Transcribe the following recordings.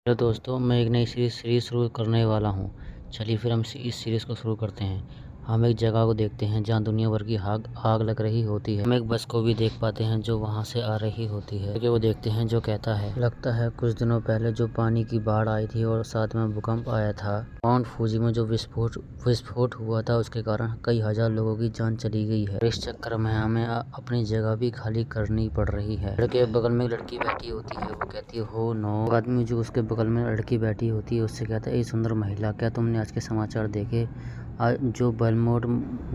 Hello दोस्तों, मैं एक नई सीरीज़ शुरू करने वाला हूँ। चलिए फिर हम इस सीरीज़ को शुरू करते हैं। हम एक जगह को देखते हैं जहाँ दुनिया भर की आग लग रही होती है। हम एक बस को भी देख पाते हैं जो वहाँ से आ रही होती है। वो देखते हैं जो कहता है, लगता है कुछ दिनों पहले जो पानी की बाढ़ आई थी और साथ में भूकंप आया था, माउंट फूजी में जो विस्फोट हुआ था, उसके कारण कई हजार लोगों की जान चली गई है। इस चक्कर में हमें अपनी जगह भी खाली करनी पड़ रही है। लड़के बगल में लड़की बैठी होती है, वो कहती है हो नो। आदमी जो उसके बगल में लड़की बैठी होती है उससे कहता है, ए सुंदर महिला, क्या तुमने आज के समाचार देखे? जो बेलमोट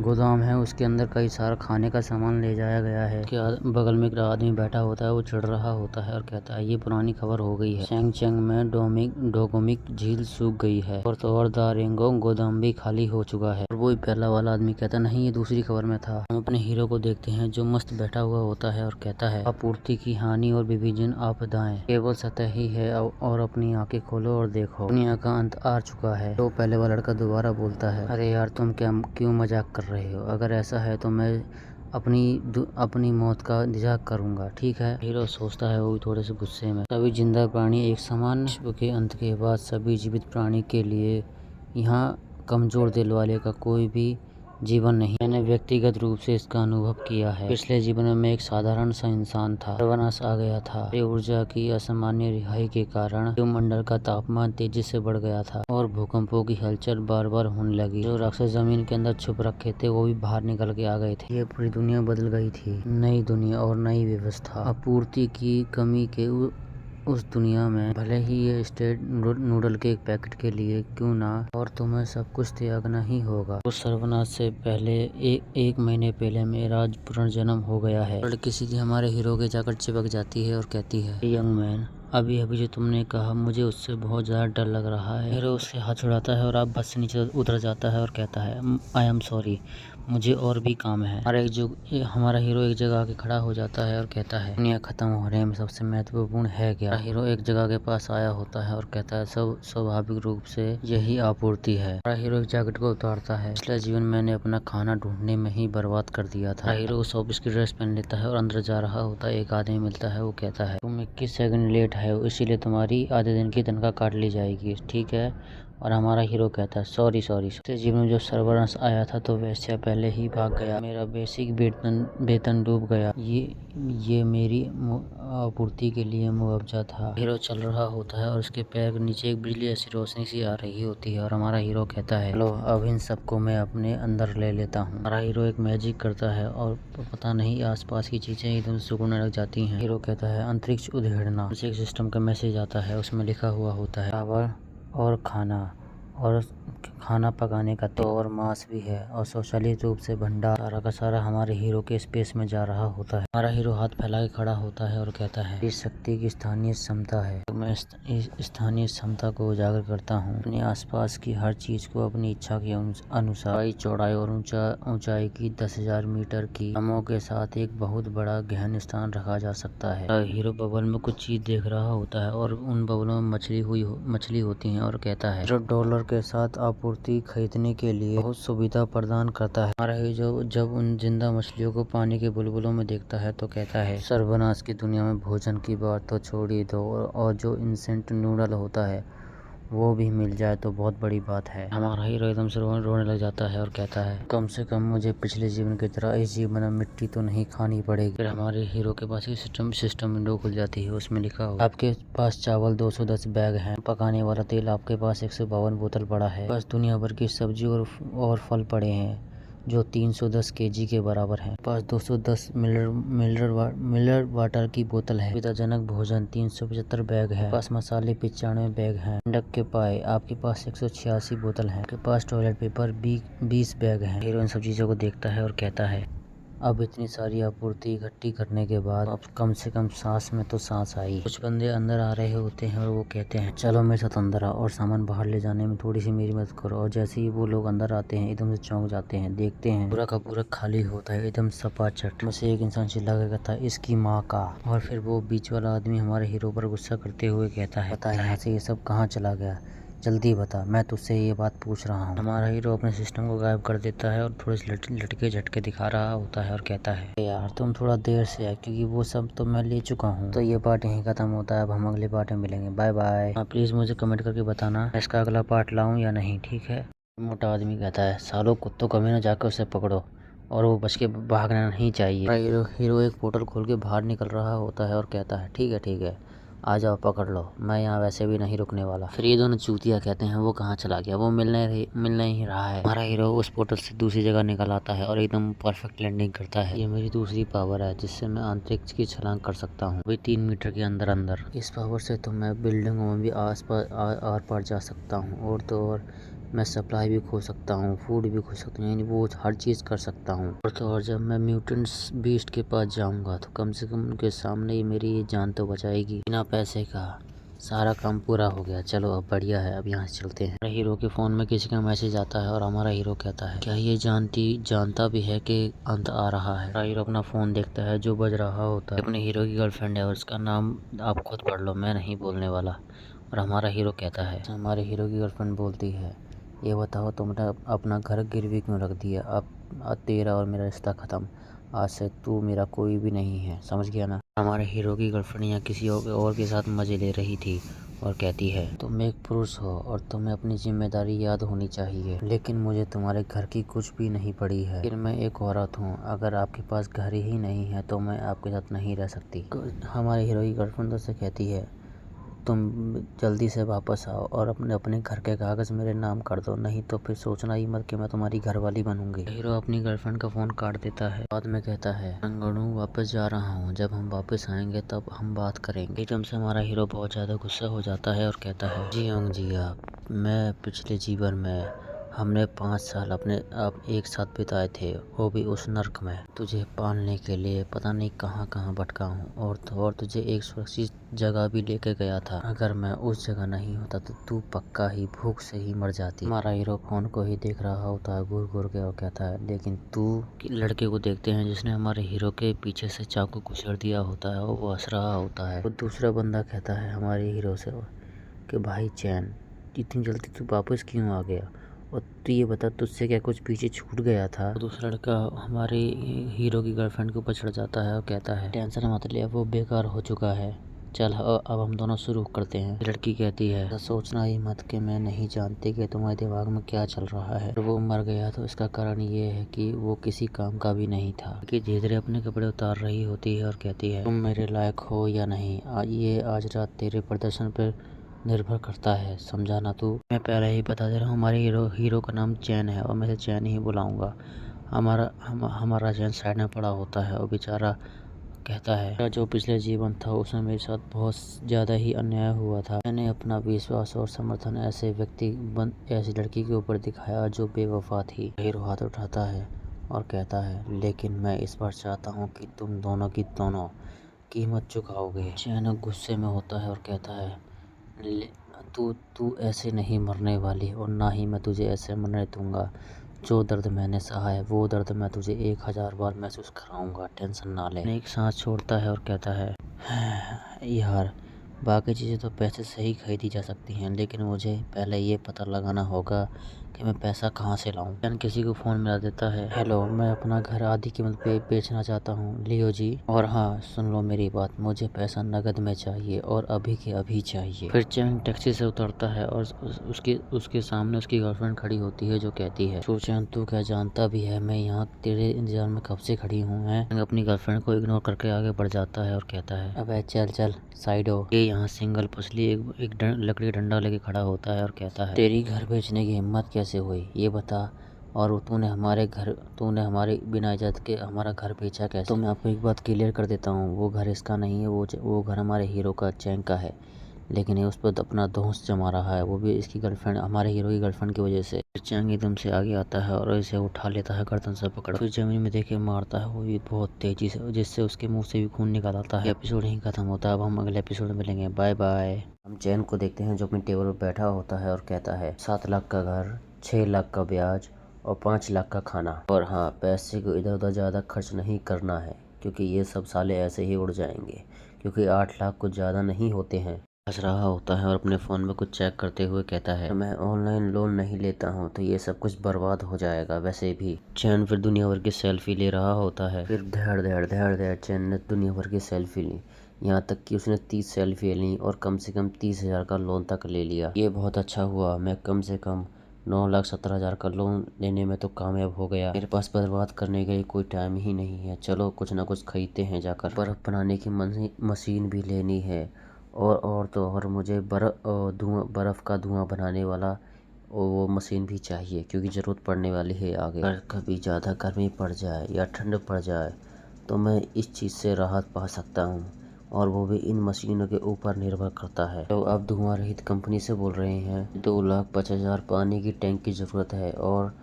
गोदाम है उसके अंदर कई सारा खाने का सामान ले जाया गया है। क्या बगल में एक आदमी बैठा होता है, वो चिढ़ रहा होता है और कहता है, ये पुरानी खबर हो गई है। चेंग में डोगोमिक झील सूख गई है और दारेंगोंग गोदाम भी खाली हो चुका है। और वही पहला वाला आदमी कहता, नहीं ये दूसरी खबर में था। हम अपने हीरो को देखते हैं जो मस्त बैठा हुआ होता है और कहता है, आपूर्ति की हानि और विभिन्न आपदाएं केवल सतह ही है और अपनी आंखें खोलो और देखो, दुनिया का अंत आ चुका है। तो पहले वाला लड़का दोबारा बोलता है, अरे यार तुम क्यों मजाक कर रहे हो? अगर ऐसा है तो मैं अपनी मौत का इंतजार करूंगा, ठीक है? हीरो सोचता है, वो भी थोड़े से गुस्से में। सभी जिंदा प्राणी एक समान। विश्व के अंत के बाद सभी जीवित प्राणी के लिए यहाँ कमजोर दिल वाले का कोई भी जीवन नहीं। मैंने व्यक्तिगत रूप से इसका अनुभव किया है। पिछले जीवन में मैं एक साधारण सा इंसान था, सर्वनाश आ गया था। ऊर्जा की असामान्य रिहाई के कारण वायुमंडल का तापमान तेजी से बढ़ गया था और भूकंपों की हलचल बार बार होने लगी। जो राक्षस जमीन के अंदर छुप रखे थे वो भी बाहर निकल के आ गए थे। ये पूरी दुनिया बदल गई थी। नई दुनिया और नई व्यवस्था। आपूर्ति की कमी के उस दुनिया में भले ही ये स्टेट नूडल के एक पैकेट के लिए क्यों ना, और तुम्हें सब कुछ त्यागना ही होगा। उस सर्वनाश से पहले एक महीने पहले मेरा पुनर्जन्म हो गया है। लड़की सीधी हमारे हीरो के जाकर चिपक जाती है और कहती है, यंग मैन, अभी जो तुमने कहा मुझे उससे बहुत ज्यादा डर लग रहा है। हीरो उससे हाथ छुड़ाता है और आप बस से नीचे उतर जाता है और कहता है, आई एम सॉरी, मुझे और भी काम है। हमारा हीरो एक जगह आके खड़ा हो जाता है और कहता है, दुनिया खत्म होने में सबसे महत्वपूर्ण है क्या? हीरो एक जगह के पास आया होता है और कहता है, सब स्वाभाविक रूप से यही आपूर्ति है। हमारा हीरो एक जैकेट को उतारता है, पिछला जीवन मैंने अपना खाना ढूंढने में ही बर्बाद कर दिया था। हीरो उस ऑफिस की ड्रेस पहन लेता है और अंदर जा रहा होता है। एक आदमी मिलता है, वो कहता है, तुम 21 सेकंड लेट है, इसीलिए तुम्हारी आधे दिन की तनख्वाह काट ली जाएगी, ठीक है? और हमारा हीरो कहता है, सॉरी। जीवन में जो सर्वनाश आया था तो वैसे पहले ही भाग गया, मेरा बेसिक वेतन डूब गया, ये मेरी आपूर्ति के लिए मुआवजा था। हीरो चल रहा होता है और उसके पैर के नीचे एक बिजली ऐसी रोशनी सी आ रही होती है और हमारा हीरो कहता है, लो अब इन सबको मैं अपने अंदर ले लेता हूँ। हमारा हीरो एक मैजिक करता है और पता नहीं आसपास की चीजें एकदम सुकून लग जाती हैं। हीरो कहता है, अंतरिक्ष उधेड़ना। एक सिस्टम का मैसेज आता है, उसमें लिखा हुआ होता है, पावर और खाना पकाने का तेल और मांस भी है और स्वचालित रूप से भंडार सारा का सारा हमारे हीरो के स्पेस में जा रहा होता है। हमारा हीरो हाथ फैला के खड़ा होता है और कहता है, इस शक्ति की स्थानीय क्षमता है, तो मैं इस स्थानीय क्षमता को उजागर करता हूँ। अपने आसपास की हर चीज को अपनी इच्छा के अनुसार चौड़ाई और ऊंचाई की 10,000 मीटर की नामों के साथ एक बहुत बड़ा गहन स्थान रखा जा सकता है। हीरो बबल में कुछ चीज देख रहा होता है और उन बबलों में मछली होती है और कहता है, जो डॉलर के साथ आपूर्ति खरीदने के लिए बहुत सुविधा प्रदान करता है। हमारा हीरो जब उन जिंदा मछलियों को पानी के बुलबुलों में देखता है तो कहता है, सर्वनाश की दुनिया में भोजन की बात तो छोड़ ही दो, और जो इंस्टेंट नूडल होता है वो भी मिल जाए तो बहुत बड़ी बात है। हमारा हीरो एकदम से रोने लग जाता है और कहता है, कम से कम मुझे पिछले जीवन की तरह इस जीवन में मिट्टी तो नहीं खानी पड़ेगी। फिर हमारे हीरो के पास एक सिस्टम विंडो खुल जाती है, उसमें लिखा हो, आपके पास चावल 210 बैग हैं, पकाने वाला तेल आपके पास 152 बोतल पड़ा है, बस दुनिया भर की सब्जी और फल पड़े हैं जो 310 केजी के बराबर है, पास 210 मिलर वाटर की बोतल है, सुविधाजनक भोजन 375 बैग है, पास मसाले 95 बैग हैं, अंडक के पाए आपके पास 186 बोतल है, आपके पास टॉयलेट पेपर 20 बैग हैं। हीरो इन सब चीजों को देखता है और कहता है, अब इतनी सारी आपूर्ति इकट्ठी करने के बाद अब कम से कम सांस में तो सांस आई। कुछ बंदे अंदर आ रहे होते हैं और वो कहते हैं, चलो मेरे साथ अंदर आओ और सामान बाहर ले जाने में थोड़ी सी मेरी मदद करो। और जैसे ही वो लोग अंदर आते हैं एकदम से चौंक जाते हैं, देखते हैं पूरा का पूरा खाली होता है, एकदम सपाचट। मुझसे एक इंसान चिल्ला कर कहता है, इसकी माँ का। और फिर वो बीच वाला आदमी हमारे हीरो पर गुस्सा करते हुए कहता है, पता है यहाँ से ये सब कहाँ चला गया? जल्दी बता, मैं तुझसे ये बात पूछ रहा हूँ। हमारा हीरो अपने सिस्टम को गायब कर देता है और थोड़े से लटके झटके दिखा रहा होता है और कहता है यार तुम थोड़ा देर से आए क्योंकि वो सब तो मैं ले चुका हूँ। तो ये पार्ट यहीं खत्म होता है। अब हम अगले पार्ट में मिलेंगे। Bye bye. प्लीज मुझे कमेंट करके बताना इसका अगला पार्ट लाऊं या नहीं, ठीक है। मोटा आदमी कहता है सालों कुत्तों कभी ना जाकर उसे पकड़ो और वो बच के भागना नहीं चाहिए। हीरो एक पोर्टल खोल के बाहर निकल रहा होता है और कहता है ठीक है आ जाओ पकड़ लो, मैं यहाँ वैसे भी नहीं रुकने वाला। फिर ये दोनों चूतिया कहते हैं वो कहाँ चला गया, वो मिलने ही रहा है। हमारा हीरो उस पोर्टल से दूसरी जगह निकल आता है और एकदम परफेक्ट लैंडिंग करता है। ये मेरी दूसरी पावर है जिससे मैं अंतरिक्ष की छलांग कर सकता हूँ, वही 3 मीटर के अंदर अंदर। इस पावर से तो मैं बिल्डिंगों में भी आर पार जा सकता हूँ और तो और मैं सप्लाई भी खो सकता हूँ, फूड भी खो सकता हूँ, यानी वो हर चीज़ कर सकता हूँ। और तो और जब मैं म्यूटेंट्स बीस्ट के पास जाऊँगा तो कम से कम उनके सामने ही मेरी ये जान तो बचाएगी। बिना पैसे का सारा काम पूरा हो गया। चलो अब बढ़िया है, अब यहाँ से चलते हैं। हमारे हीरो के फ़ोन में किसी का मैसेज आता है और हमारा हीरो कहता है क्या ये जानता भी है कि अंत आ रहा है। हमारा हीरो अपना फ़ोन देखता है जो बज रहा होता है अपने हीरो की गर्लफ्रेंड है और उसका नाम आप खुद पढ़ लो, मैं नहीं बोलने वाला। और हमारा हीरो कहता है, हमारे हीरो की गर्लफ्रेंड बोलती है ये बताओ तुमने अपना घर गिरवी क्यों रख दिया, अब तेरा और मेरा रिश्ता ख़त्म, आज से तू मेरा कोई भी नहीं है, समझ गया ना। हमारे हीरो की गर्लफ्रेंड यहाँ किसी और के साथ मज़े ले रही थी और कहती है तुम एक पुरुष हो और तुम्हें अपनी जिम्मेदारी याद होनी चाहिए, लेकिन मुझे तुम्हारे घर की कुछ भी नहीं पड़ी है। फिर मैं एक औरत हूँ, अगर आपके पास घर ही नहीं है तो मैं आपके साथ नहीं रह सकती। हमारे हीरो की गर्लफ्रेंड से कहती है तुम जल्दी से वापस आओ और अपने घर के कागज़ मेरे नाम कर दो, नहीं तो फिर सोचना ही मत कि मैं तुम्हारी घरवाली बनूंगी। हीरो अपनी गर्लफ्रेंड का फ़ोन काट देता है। बाद में कहता है अंगड़ू वापस जा रहा हूँ, जब हम वापस आएंगे तब हम बात करेंगे। एकदम से हमारा हीरो बहुत ज़्यादा गुस्सा हो जाता है और कहता है जी अंग जी आप, मैं पिछले जीवन में हमने 5 साल अपने आप एक साथ बिताए थे, वो भी उस नर्क में। तुझे पालने के लिए पता नहीं कहाँ कहाँ भटका हूँ और तुझे एक सुरक्षित जगह भी लेके गया था। अगर मैं उस जगह नहीं होता तो तू पक्का ही भूख से ही मर जाती। हमारा हीरो फोन को ही देख रहा होता है घूर घूर के और कहता है लेकिन तू। लड़के को देखते हैं जिसने हमारे हीरो के पीछे से चाकू कुचल दिया होता है और वो हंस रहा होता है। वो दूसरा बंदा कहता है हमारे हीरो से कि भाई चैन, इतनी जल्दी तू वापस क्यों आ गया, और तू ये बता तुझसे क्या कुछ पीछे छूट गया था। दूसरा लड़का हमारे हीरो की गर्लफ्रेंड के ऊपर चढ़ जाता है और कहता है टेंशन मत ले, वो बेकार हो चुका है, चल अब हम दोनों शुरू करते हैं। लड़की कहती है सोचना ही मत कि मैं नहीं जानती कि तुम्हारे दिमाग में क्या चल रहा है। वो मर गया तो इसका कारण ये है कि वो किसी काम का भी नहीं था। कि धीरे धीरे अपने कपड़े उतार रही होती है और कहती है तुम मेरे लायक हो या नहीं, आज रात तेरे प्रदर्शन पर निर्भर करता है, समझा ना तू। मैं पहले ही बता दे रहा हूँ हमारे हीरो का नाम चैन है और मैं इसे चैन ही बुलाऊंगा। हमारा चैन साइड में पड़ा होता है और बेचारा कहता है जो पिछले जीवन था उसमें मेरे साथ बहुत ज़्यादा ही अन्याय हुआ था। मैंने अपना विश्वास और समर्थन ऐसी लड़की के ऊपर दिखाया जो बेवफा थी। हीरो हाथ उठाता है और कहता है लेकिन मैं इस बार चाहता हूँ कि तुम दोनों की दोनों कीमत चुकाओगे। चैन गुस्से में होता है और कहता है तू ऐसे नहीं मरने वाली और ना ही मैं तुझे ऐसे मरने दूंगा। जो दर्द मैंने सहा है वो दर्द मैं तुझे 1000 बार महसूस कराऊंगा, टेंशन ना ले। एक सांस छोड़ता है और कहता है यार बाकी चीज़ें तो पैसे से ही खरीदी जा सकती हैं, लेकिन मुझे पहले ये पता लगाना होगा कि मैं पैसा कहाँ से लाऊं। चैन किसी को फ़ोन मिला देता है हेलो, मैं अपना घर आधी कीमत पे बेचना चाहता हूँ लियो जी, और हाँ सुन लो मेरी बात, मुझे पैसा नगद में चाहिए और अभी के अभी चाहिए। फिर चैन टैक्सी से उतरता है और उसके सामने उसकी गर्लफ्रेंड खड़ी होती है जो कहती है चैन तू क्या जानता भी है मैं यहाँ तेरे इंतजार में कब से खड़ी हूँ। मैं अपनी गर्लफ्रेंड को इग्नोर करके आगे बढ़ जाता है और कहता है अबे चल साइड हो। ये यहाँ सिंगल पसली एक लकड़ी का डंडा लेके खड़ा होता है और कहता है तेरी घर बेचने की हिम्मत कैसे हुई ये बता, और तूने हमारे बिना इजाज़त के हमारा घर बेचा कैसे। तो मैं आपको एक बात क्लियर कर देता हूँ, वो घर इसका नहीं है, वो घर हमारे हीरो का चैन का है, लेकिन ये उस पर अपना दोस्त जमा रहा है, वो भी इसकी गर्लफ्रेंड हमारे हीरो की गर्लफ्रेंड की वजह से। चैंग एकदम से आगे आता है और इसे उठा लेता है गर्दन से पकड़, फिर जमीन में देके मारता है वो भी बहुत तेजी से, जिससे उसके मुंह से भी खून निकल आता है। एपिसोड यहीं खत्म होता है। अब हम अगले एपिसोड में मिलेंगे, बाय बाय। हम चैन को देखते हैं जो अपनी टेबल पर बैठा होता है और कहता है 7 लाख का घर, 6 लाख का ब्याज और 5 लाख का खाना, और हाँ पैसे को इधर उधर ज़्यादा खर्च नहीं करना है क्योंकि ये सब साले ऐसे ही उड़ जाएंगे, क्योंकि 8 लाख कुछ ज़्यादा नहीं होते हैं। हंस रहा होता है और अपने फ़ोन में कुछ चेक करते हुए कहता है, मैं ऑनलाइन लोन नहीं लेता हूँ तो ये सब कुछ बर्बाद हो जाएगा वैसे भी। चैन फिर दुनिया भर की सेल्फी ले रहा होता है। फिर धड़ चैन ने दुनिया भर की सेल्फी ली, यहाँ तक कि उसने 30 सेल्फी ली और कम से कम 30,000 का लोन तक ले लिया। ये बहुत अच्छा हुआ, मैं कम से कम 9,17,000 का लोन लेने में तो कामयाब हो गया। मेरे पास बर्बाद करने के लिए कोई टाइम ही नहीं है। चलो कुछ ना कुछ खरीदते हैं जाकर। बर्फ बनाने की मशीन भी लेनी है और तो और मुझे बर्फ़ का धुआं बनाने वाला वो मशीन भी चाहिए, क्योंकि ज़रूरत पड़ने वाली है आगे। अगर कभी ज़्यादा गर्मी पड़ जाए या ठंड पड़ जाए तो मैं इस चीज़ से राहत पा सकता हूँ, और वो भी इन मशीनों के ऊपर निर्भर करता है। तो आप धुआं रहित कंपनी से बोल रहे हैं। 2,50,000 पानी की टैंक की ज़रूरत है और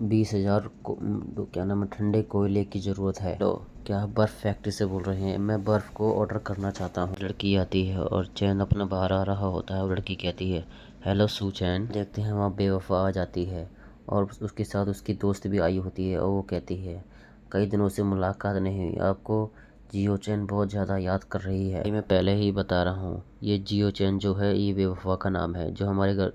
20,000 क्या नाम है, ठंडे कोयले की ज़रूरत है। तो क्या आप बर्फ़ फैक्ट्री से बोल रहे हैं? मैं बर्फ़ को ऑर्डर करना चाहता हूँ। लड़की आती है और चैन अपना बाहर आ रहा होता है और लड़की कहती है, हेलो सू चैन। देखते हैं वहाँ बेवफा आ जाती है और उसके साथ उसकी दोस्त भी आई होती है और वो कहती है, कई दिनों से मुलाकात नहीं हुई, आपको जियो चैन बहुत ज़्यादा याद कर रही है। मैं पहले ही बता रहा हूँ, ये जियो चैन जो है ये बेवफा का नाम है, जो हमारे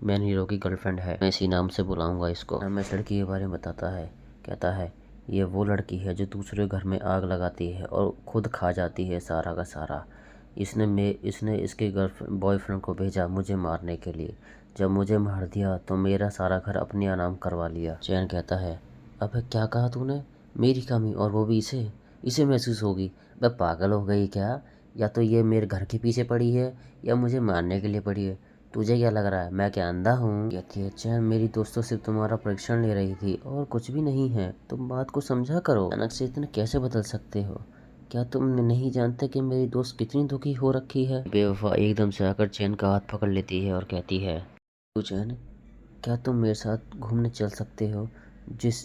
मेन हीरो की गर्लफ्रेंड है। मैं इसी नाम से बुलाऊंगा इसको। मैं इस लड़की के बारे में बताता है, कहता है ये वो लड़की है जो दूसरे घर में आग लगाती है और खुद खा जाती है सारा का सारा। इसने इसके बॉयफ्रेंड को भेजा मुझे मारने के लिए। जब मुझे मार दिया तो मेरा सारा घर अपने नाम करवा लिया। चैन कहता है, अबे क्या कहा तूने? मेरी कमी, और वो भी इसे महसूस होगी? मैं पागल हो गई क्या? या तो ये मेरे घर के पीछे पड़ी है या मुझे मारने के लिए पड़ी है। तुझे क्या लग रहा है मैं क्या अंधा हूँ? कहती है, चैन मेरी दोस्तों से तुम्हारा परीक्षण ले रही थी और कुछ भी नहीं है, तुम बात को समझा करो। अचानक से इतने कैसे बदल सकते हो? क्या तुम नहीं जानते कि मेरी दोस्त कितनी दुखी हो रखी है? बेवफा एकदम से आकर चैन का हाथ पकड़ लेती है और कहती है, तू चैन, क्या तुम मेरे साथ घूमने चल सकते हो?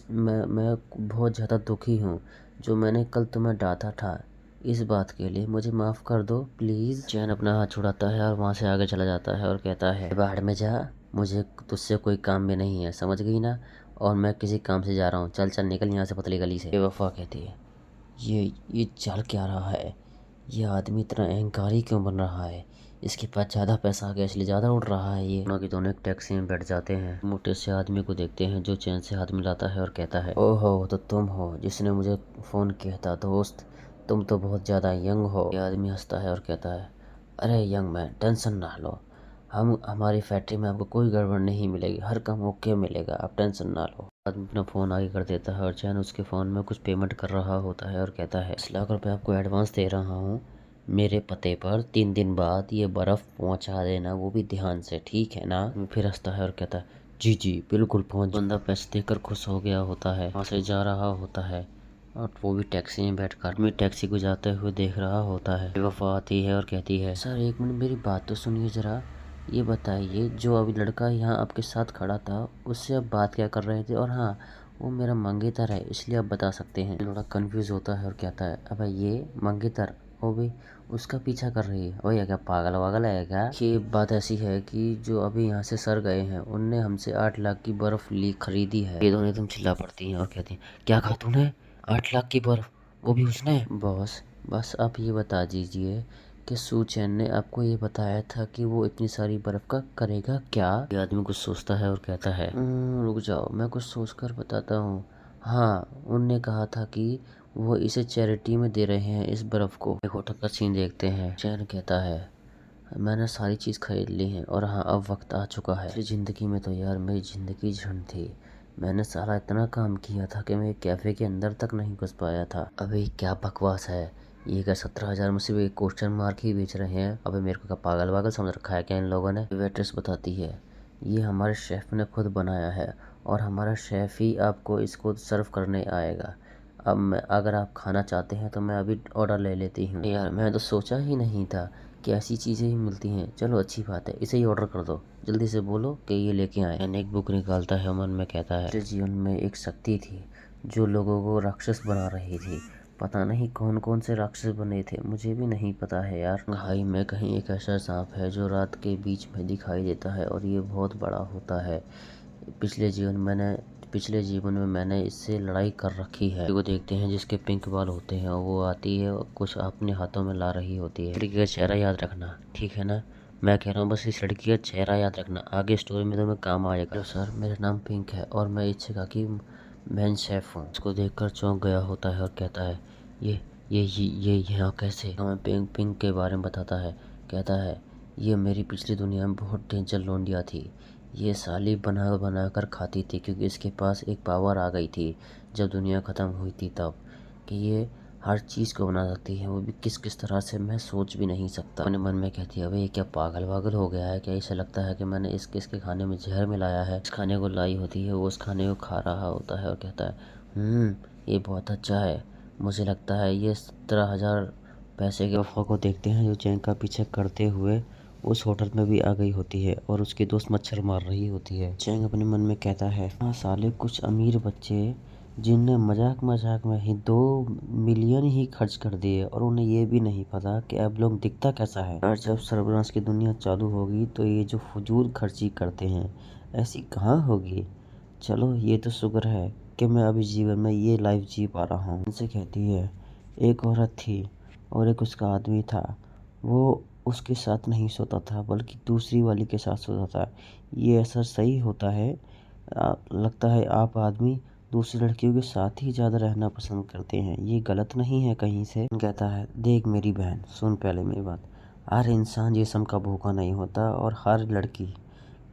मैं बहुत ज़्यादा दुखी हूँ। जो मैंने कल तुम्हें डांटा था, इस बात के लिए मुझे माफ़ कर दो प्लीज़। चैन अपना हाथ छुड़ाता है और वहाँ से आगे चला जाता है और कहता है, बाहर में जा, मुझे तुझसे कोई काम भी नहीं है, समझ गई ना? और मैं किसी काम से जा रहा हूँ, चल चल निकल यहाँ से पतली गली से। बेवफा कहती है, ये चल क्या रहा है? ये आदमी इतना अहंकारी क्यों बन रहा है? इसके पास ज़्यादा पैसा आ गया इसलिए ज़्यादा उड़ रहा है ये। दोनों के दोनों एक टैक्सी में बैठ जाते हैं। मोटे से आदमी को देखते हैं जो चैन से हाथ मिलाता है और कहता है, ओहो तो तुम हो जिसने मुझे फ़ोन किया था दोस्त, तुम तो बहुत ज़्यादा यंग हो। ये आदमी हंसता है और कहता है, अरे यंग मैन टेंशन ना लो, हमारी फैक्ट्री में आपको कोई गड़बड़ नहीं मिलेगी, हर काम ओके मिलेगा, आप टेंशन ना लो। आदमी अपना फ़ोन आगे कर देता है और चैन उसके फ़ोन में कुछ पेमेंट कर रहा होता है और कहता है, 10 लाख रुपए आपको एडवांस दे रहा हूँ, मेरे पते पर 3 दिन बाद ये बर्फ़ पहुँचा देना, वो भी ध्यान से, ठीक है ना? फिर हंसता है और कहता है, जी जी बिल्कुल पहुँच। बंदा पैसे देकर खुश हो गया होता है, वहाँ से जा रहा होता है और वो भी टैक्सी में बैठकर आदमी टैक्सी को जाते हुए देख रहा होता है। वफा आती है और कहती है, सर एक मिनट मेरी बात तो सुनिए ज़रा, ये बताइए जो अभी लड़का यहाँ आपके साथ खड़ा था उससे आप बात क्या कर रहे थे? और हाँ, वो मेरा मंगेतर है इसलिए आप बता सकते हैं। थोड़ा कंफ्यूज होता है और कहता है, अबे ये मंगेतर, वो भी उसका पीछा कर रही है? भैया क्या पागल वागल है क्या? ये बात ऐसी है कि जो अभी यहाँ से सर गए हैं उनने हमसे 8 लाख की बर्फ खरीदी है। ये दोनों एकदम चिल्ला पड़ती हैं और कहती हैं, क्या कहा तूने? 8 लाख की बर्फ, वो भी उसने? बॉस बस आप ये बता दीजिए कि सू चैन ने आपको ये बताया था कि वो इतनी सारी बर्फ का करेगा क्या? ये आदमी कुछ सोचता है और कहता है, रुक जाओ मैं कुछ सोच कर बताता हूँ। हाँ, उनने कहा था कि वो इसे चैरिटी में दे रहे हैं इस बर्फ को। एक होटल का सीन देखते हैं। चैन कहता है, मैंने सारी चीज़ खरीद ली है और हाँ अब वक्त आ चुका है। मेरी ज़िंदगी में तो यार मेरी ज़िंदगी झंड थी, मैंने सारा इतना काम किया था कि मैं कैफ़े के अंदर तक नहीं घुस पाया था। अबे क्या बकवास है ये? क्या 17,000 में सिर्फ एक क्वेश्चन मार्क ही बेच रहे हैं? अबे मेरे को क्या पागल वागल समझ रखा है क्या इन लोगों ने? वेट्रेस बताती है, ये हमारे शेफ़ ने खुद बनाया है और हमारा शेफ़ ही आपको इसको सर्व करने आएगा। अब मैं, अगर आप खाना चाहते हैं तो मैं अभी ऑर्डर ले लेती हूँ। यार मैं तो सोचा ही नहीं था कि ऐसी चीज़ें ही मिलती हैं। चलो अच्छी बात है, इसे ही ऑर्डर कर दो, जल्दी से बोलो कि ये लेके आए। मैंने एक बुक निकालता है, मन में कहता है, मेरे जीवन में एक शक्ति थी जो लोगों को राक्षस बना रही थी। पता नहीं कौन कौन से राक्षस बने थे, मुझे भी नहीं पता है यार। भाई मैं कहीं एक ऐसा सांप है जो रात के बीच में दिखाई देता है और ये बहुत बड़ा होता है। पिछले जीवन मैंने पिछले जीवन में मैंने इससे लड़ाई कर रखी है। वो देखते हैं जिसके पिंक बाल होते हैं और वो आती है और कुछ अपने हाथों में ला रही होती है। लड़की का चेहरा याद रखना, ठीक है ना? मैं कह रहा हूँ बस इस लड़की का चेहरा याद रखना, आगे स्टोरी में तुम्हें काम आएगा। सर, मेरा नाम पिंक है और मैं इस जगह की मेन शेफ हूँ। उसको देखकर चौंक गया होता है और कहता है ये यहाँ कैसे? हमें पिंक के बारे में बताता है। कहता है ये मेरी पिछली दुनिया में बहुत डेंजर लौंडिया थी। ये साली बना कर खाती थी क्योंकि इसके पास एक पावर आ गई थी जब दुनिया ख़त्म हुई थी तब, कि ये हर चीज़ को बना सकती है, वो भी किस तरह से मैं सोच भी नहीं सकता। अपने मन में कहती है, अबे ये क्या पागल वागल हो गया है क्या? इसे लगता है कि मैंने इसके खाने में जहर मिलाया है। इस खाने को लाई होती है, वो उस खाने को खा रहा होता है और कहता है ये बहुत अच्छा है, मुझे लगता है ये 17,000 पैसे के। वफा को देखते हैं जो चैंग का पीछे करते हुए उस होटल में भी आ गई होती है और उसकी दोस्त मच्छर मार रही होती है। चैंग अपने मन में कहता है, हाँ साले कुछ अमीर बच्चे जिनने मजाक में ही 2 मिलियन ही खर्च कर दिए और उन्हें ये भी नहीं पता कि अब लोग दिखता कैसा है। और जब सर्वनाश की दुनिया चालू होगी तो ये जो फजूल खर्ची करते हैं ऐसी कहाँ होगी। चलो ये तो शुक्र है कि मैं अभी जीवन में ये लाइफ जी पा रहा हूँ। उनसे कहती है, एक औरत थी और एक उसका आदमी था, वो उसके साथ नहीं सोता था बल्कि दूसरी वाली के साथ सोता था। ये असर सही होता है? लगता है आप आदमी दूसरी लड़कियों के साथ ही ज़्यादा रहना पसंद करते हैं, ये गलत नहीं है कहीं से? कहता है, देख मेरी बहन, सुन पहले मेरी बात। हर इंसान जिस्म का भूखा नहीं होता और हर लड़की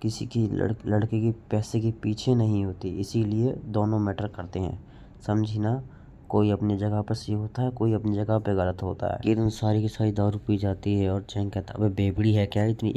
किसी की लड़के के पैसे के पीछे नहीं होती, इसीलिए दोनों मैटर करते हैं, समझी ना? कोई अपनी जगह पर सही होता है, कोई अपनी जगह पे गलत होता है। किरण सारी की सारी दारू पी जाती है और चैंग कहता है, अबे बेबड़ी है क्या इतनी,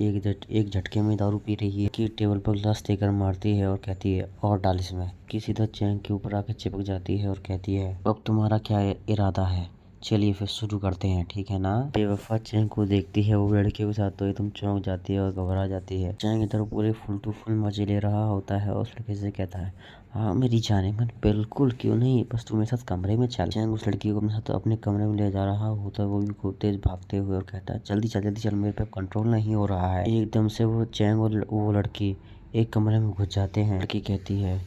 एक झटके में दारू पी रही है? कि टेबल पर ग्लास देकर मारती है और कहती है, और डाल इसमें। कि सीधा चैंग के ऊपर आके चिपक जाती है और कहती है, अब तुम्हारा क्या इरादा है? चलिए फिर शुरू करते हैं, ठीक है ना? बेवफा चैंग को देखती है वो लड़के के साथ तो एकदम चौंक जाती है और घबरा जाती है। चैंग इधर पूरे फुल टू फुल मजे ले रहा होता है और उस लड़के से कहता है, हाँ मेरी जाने मन, बिल्कुल क्यों नहीं, बस तू मेरे साथ कमरे में चल। चैंग उस लड़की को अपने साथ अपने कमरे में ले जा रहा होता है, वो भी खूब तेज भागते हुए और कहता है, जल्दी चल, मेरे पे कंट्रोल नहीं हो रहा है। एकदम से वो चैंग और वो लड़की एक कमरे में घुस जाते हैं। लड़की कहती है,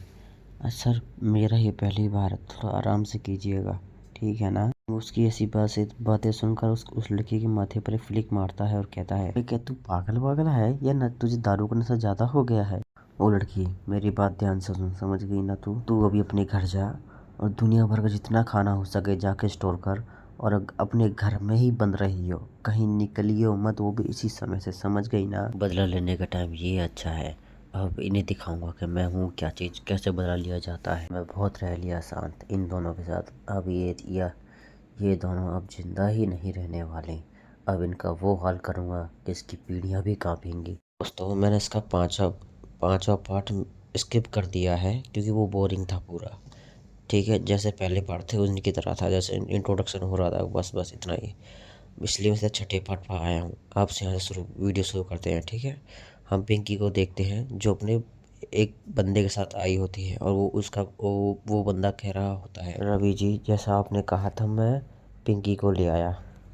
सर मेरा ये पहली बार, थोड़ा आराम से कीजिएगा, ठीक है ना? उसकी ऐसी बातें सुनकर उस लड़की के माथे पर फ्लिक मारता है और कहता है, क्या तू पागल वागल है या न, तुझे दारू का नशा ज्यादा हो गया है? ओ लड़की, मेरी बात ध्यान से सुन, समझ गई ना? तू अभी अपने घर जा और दुनिया भर का जितना खाना हो सके जाके स्टोर कर और अपने घर में ही बंद रही हो, कहीं निकलियो मत, वो भी इसी समय से, समझ गई ना? बदला लेने का टाइम ये अच्छा है, अब इन्हें दिखाऊंगा कि मैं हूँ क्या चीज़, कैसे बदला लिया जाता है। मैं बहुत रह लिया शांत इन दोनों के साथ, अब ये दोनों अब जिंदा ही नहीं रहने वाले। अब इनका वो हाल करूँगा कि इसकी पीढ़ियाँ भी कांपेंगी। दोस्तों, मैंने इसका पांचवा पार्ट स्किप कर दिया है क्योंकि वो बोरिंग था पूरा, ठीक है? जैसे पहले पार्ट थे उनकी तरह था, जैसे इंट्रोडक्शन हो रहा था, बस इतना ही। इसलिए मैं छठे पार्ट पर आया हूँ। आपसे यहाँ से वीडियो शुरू करते हैं, ठीक है? हम पिंकी को देखते हैं जो अपने एक बंदे के साथ आई होती है और वो बंदा कह रहा होता है, रवि जी जैसा आपने कहा था मैं पिंकी को ले आया।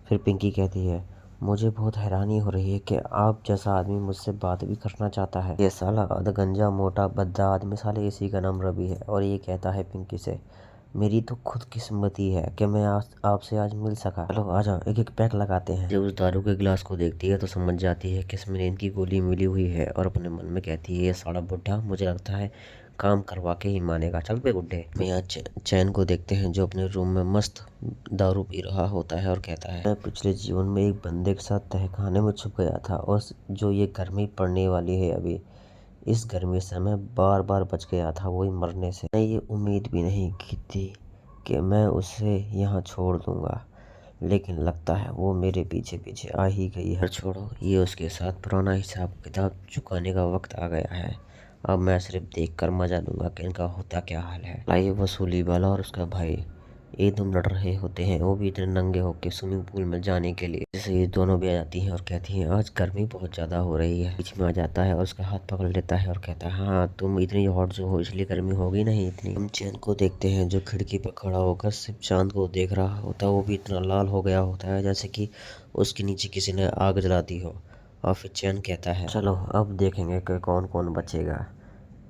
फिर पिंकी कहती है, मुझे बहुत हैरानी हो रही है कि आप जैसा आदमी मुझसे बात भी करना चाहता है। ये साला अधगंजा मोटा भद्दा आदमी, साले इसी का नाम रवि है। और ये कहता है पिंकी से, मेरी तो खुद किस्मती है कि मैं आपसे आज मिल सका। चलो आ जाओ, एक एक पैक लगाते हैं। जब उस दारू के गिलास को देखती है तो समझ जाती है कि इसमें इनकी गोली मिली हुई है और अपने मन में कहती है, ये साला बुढ़ा मुझे लगता है काम करवा के ही मानेगा, चल पे गुड्डे। मैं यहाँ चैन को देखते हैं जो अपने रूम में मस्त दारू पी रहा होता है और कहता है, मैं पिछले जीवन में एक बंदे के साथ तहखाने में छुप गया था और जो ये गर्मी पड़ने वाली है अभी, इस गर्मी से मैं बार बार बच गया था वही मरने से। मैं ये उम्मीद भी नहीं की थी कि मैं उसे यहाँ छोड़ दूंगा, लेकिन लगता है वो मेरे पीछे पीछे आ ही गई है। छोड़ो, ये उसके साथ पुराना हिसाब किताब चुकाने का वक्त आ गया है। अब मैं सिर्फ देखकर मजा लूंगा कि इनका होता क्या हाल है। लाइए वसूली वाला और उसका भाई एकदम लड़ रहे होते हैं, वो भी इतने नंगे होके स्विमिंग पूल में जाने के लिए। जैसे ये दोनों भी आ जाती हैं और कहती हैं, आज गर्मी बहुत ज़्यादा हो रही है। बीच में आ जाता है और उसका हाथ पकड़ लेता है और कहता है, हाँ तुम इतनी हॉट जो हो इसलिए गर्मी होगी नहीं इतनी। हम चैन को देखते हैं जो खिड़की पर खड़ा होकर सिर्फ चांद को देख रहा होता है, वो भी इतना लाल हो गया होता है जैसे कि उसके नीचे किसी ने आग जला दी हो। और फिर चैन कहता है, चलो अब देखेंगे कि कौन कौन बचेगा।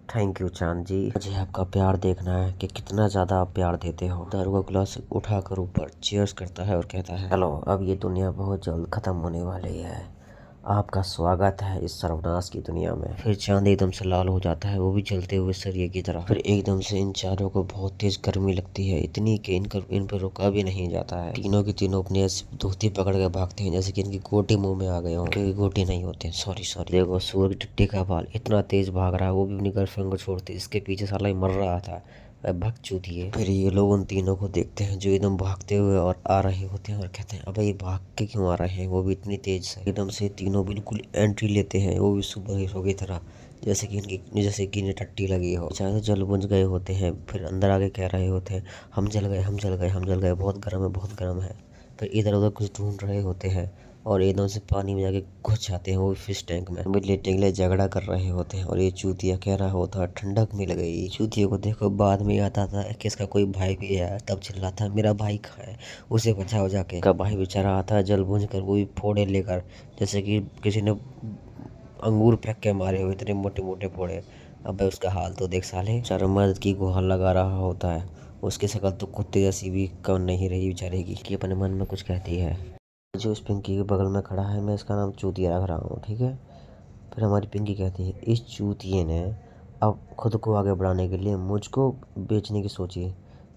थैंक यू चांद जी। मुझे आपका प्यार देखना है कि कितना ज्यादा आप प्यार देते हो। दारू का गिलास उठाकर ऊपर चीयर्स करता है और कहता है, हेलो, अब ये दुनिया बहुत जल्द खत्म होने वाली है। आपका स्वागत है इस सर्वनाश की दुनिया में। फिर चांद एकदम से लाल हो जाता है, वो भी जलते हुए सरिये की तरह। फिर एकदम से इन चारों को बहुत तेज गर्मी लगती है, इतनी कि इन पर रुका भी नहीं जाता है। तीनों की तीनों अपनी ऐसी धोती पकड़ के भागते हैं जैसे कि इनकी गोटी मुंह में आ गए हो, क्योंकि गोटी नहीं होते, सॉरी। देखो सूअर की टिट्टी का बाल इतना तेज भाग रहा है, वो भी अपनी गर्लफ्रेंड को छोड़ते, इसके पीछे साला ही मर रहा था। भग चुकी है। फिर ये लोग उन तीनों को देखते हैं जो एकदम भागते हुए और आ रहे होते हैं और कहते हैं, अबे ये भाग के क्यों आ रहे हैं, वो भी इतनी तेज से। एकदम से तीनों बिल्कुल एंट्री लेते हैं, वो भी सुपर हीरो की तरह, जैसे कि इन्हें टट्टी लगी हो। चाहे जल बुझ गए होते हैं, फिर अंदर आके कह रहे होते हैं, हम जल गए, बहुत गर्म है। फिर इधर उधर कुछ ढूंढ रहे होते हैं और एकदम से पानी में जाके घुस जाते हैं, वो फिश टैंक में। लेटने के लिए झगड़ा कर रहे होते हैं और ये चूतिया कह रहा होता है, ठंडक मिल गई। चूतिया को देखो बाद में आता था कि इसका कोई भाई भी है, तब चिल्लाता है, मेरा भाई कहाँ है, उसे बचाओ जाके। का भाई बेचारा आता है जल बुझ कर, वो भी फोड़े लेकर, जैसे कि किसी ने अंगूर फेंक के मारे हो, इतने मोटे मोटे फोड़े। अब उसका हाल तो देख साले, बेचारा मर्द की गुहार लगा रहा होता है। उसकी शक्ल तो कुत्ते जैसी भी कम नहीं रही बेचारे की, कि अपने मन में कुछ कहती है। जो इस पिंकी के बगल में खड़ा है, मैं इसका नाम चूतिया रख रहा हूँ, ठीक है। फिर हमारी पिंकी कहती है, इस चूतिए ने अब खुद को आगे बढ़ाने के लिए मुझको बेचने की सोची।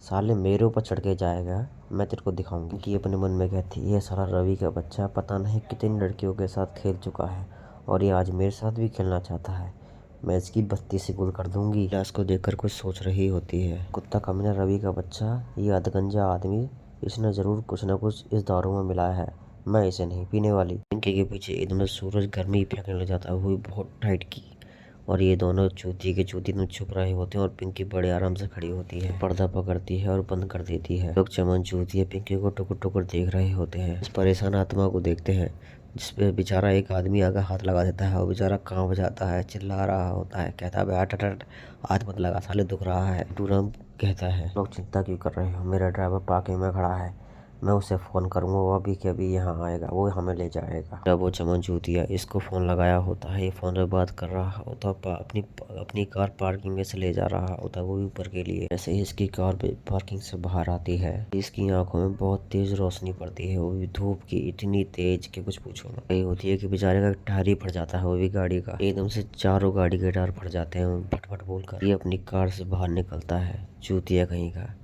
साले मेरे ऊपर चढ़ के जाएगा, मैं तेरे को दिखाऊंगी। कि अपने मन में कहती है, ये साला रवि का बच्चा पता नहीं कितनी लड़कियों के साथ खेल चुका है और ये आज मेरे साथ भी खेलना चाहता है। मैं इसकी बत्ती से गुल कर दूंगी। इलाज को देखकर कुछ सोच रही होती है, कुत्ता कमीना रवि का बच्चा, ये अधगंजा आदमी, इसने जरूर कुछ न कुछ इस दारू में मिलाया है, मैं इसे नहीं पीने वाली। पिंकी के पीछे एकदम से सूरज गर्मी फेंकने लग जाता है, वो भी बहुत टाइट की। और ये दोनों चूती में छुप रहे होते हैं और पिंकी बड़े आराम से खड़ी होती है, पर्दा पकड़ती है और बंद कर देती है। लोग चमन चूतिया पिंकी को टुकुर टुकुर देख रहे होते हैं। इस परेशान आत्मा को देखते हैं, जिसपे बेचारा एक आदमी आगे हाथ लगा देता है और बेचारा कांप जाता है, चिल्ला रहा होता है, कहता है, हट हट, हाथ मत लगा साले, दुख रहा है। टूरम कहता है, लोग चिंता क्यों कर रहे हो, मेरा ड्राइवर पार्किंग में खड़ा है, मैं उसे फ़ोन करूँगा, वो अभी के अभी यहाँ आएगा, वो हमें ले जाएगा। जब वो चमन चूतिया इसको फ़ोन लगाया होता है, ये फ़ोन पे बात कर रहा होता है, अपनी कार पार्किंग में से ले जा रहा होता है, वो भी ऊपर के लिए। जैसे ही इसकी कार पार्किंग से बाहर आती है, इसकी आंखों में बहुत तेज रोशनी पड़ती है, वो भी धूप की, इतनी तेज कि कुछ पूछो ना। यही होती है कि बेचारे का टायर ही फट जाता है, वो भी गाड़ी का। एकदम से चारों गाड़ी के टायर फट जाते हैं फटफट बोलकर। ये अपनी कार से बाहर निकलता है, चूतिया कहीं का।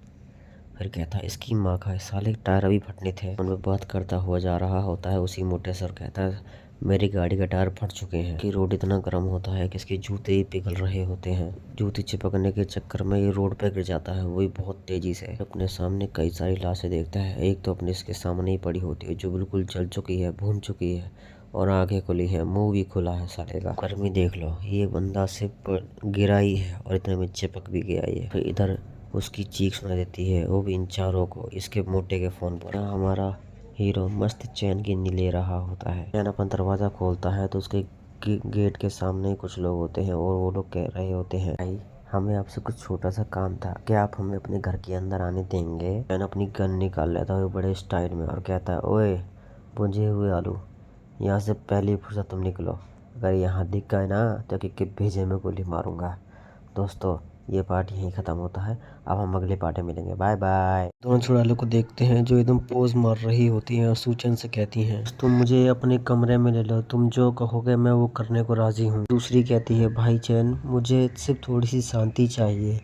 फिर कहता है, इसकी माँ का साले टायर अभी फटने थे। उनमें बात करता हुआ जा रहा होता है उसी मोटे सर, कहता है, मेरी गाड़ी का टायर फट चुके हैं। कि रोड इतना गर्म होता है कि इसके जूते ही पिघल रहे होते हैं। जूते चिपकने के चक्कर में ये रोड पे गिर जाता है, वो भी बहुत तेजी से। अपने सामने कई सारी लाशें देखता है, एक तो अपने इसके सामने ही पड़ी होती है, जो बिल्कुल जल चुकी है, भून चुकी है और आंखें खुली है, मुंह भी खुला है साले का। गर्मी देख लो, ये बंदा सिर्फ गिरा ही है और इतने में चिपक भी गया ये। फिर इधर उसकी चीख सुनाई देती है, वो भी इन चारों को, इसके मोटे के फोन पर। हमारा हीरो मस्त चैन की नींद ले रहा होता है। चैन अपन दरवाजा खोलता है तो उसके गेट के सामने कुछ लोग होते हैं और वो लोग कह रहे होते हैं, भाई हमें आपसे कुछ छोटा सा काम था, क्या आप हमें अपने घर के अंदर आने देंगे। चैन अपनी गन निकाल लेता है बड़े स्टाइल में और कहता है, ओए बुझे हुए आलू, यहाँ से पहली फुर्सत तुम निकलो, अगर यहाँ दिख गए ना तो कि भेजे में गोली मारूंगा। दोस्तों ये पार्ट यहीं ख़त्म होता है, अब हम अगले पार्ट में मिलेंगे, बाय बाय। दोनों चुड़ैलों को देखते हैं जो एकदम पोज मार रही होती हैं और सूचन से कहती हैं, तुम मुझे अपने कमरे में ले लो, तुम जो कहोगे मैं वो करने को राजी हूँ। दूसरी कहती है, भाई चैन मुझे सिर्फ थोड़ी सी शांति चाहिए,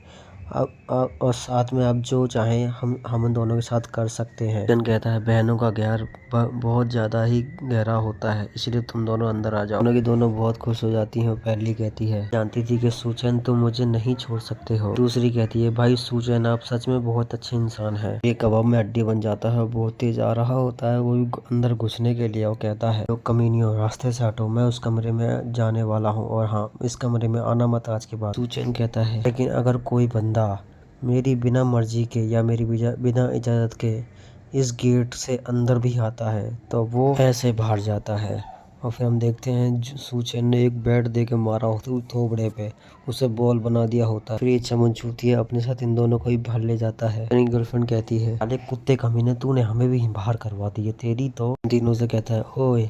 अब और साथ में आप जो चाहें हम दोनों के साथ कर सकते हैं। चैन कहता है, बहनों का प्यार बहुत ज़्यादा ही गहरा होता है, इसलिए तुम दोनों अंदर आ जाओ। दोनों की दोनों बहुत खुश हो जाती हैं। पहली कहती है, जानती थी कि सूचन तुम मुझे नहीं छोड़ सकते हो। दूसरी कहती है, भाई सूचन आप सच में बहुत अच्छे इंसान हैं। ये कबाब में हड्डी बन जाता है, बहुत तेज आ रहा होता है, वो भी अंदर घुसने के लिए। वो कहता है, तो कमीनियों रास्ते से हटो, मैं उस कमरे में जाने वाला हूँ और हाँ, इस कमरे में आना मत आज के बाद। सूचन कहता है, लेकिन अगर कोई बंदा मेरी बिना मर्जी के या मेरी बिना इजाज़त के इस गेट से अंदर भी आता है तो वो ऐसे बाहर जाता है। और फिर हम देखते हैं सूचन ने एक बैट दे के मारा होता है थोबड़े पे, उसे बॉल बना दिया होता है। फिर ये चमन चूतिया अपने साथ इन दोनों को ही बाहर ले जाता है। मेरी गर्लफ्रेंड कहती है, अरे कुत्ते कमीने, तूने हमें भी बाहर करवा दी है, तेरी तो। तीनों से कहता है, ओए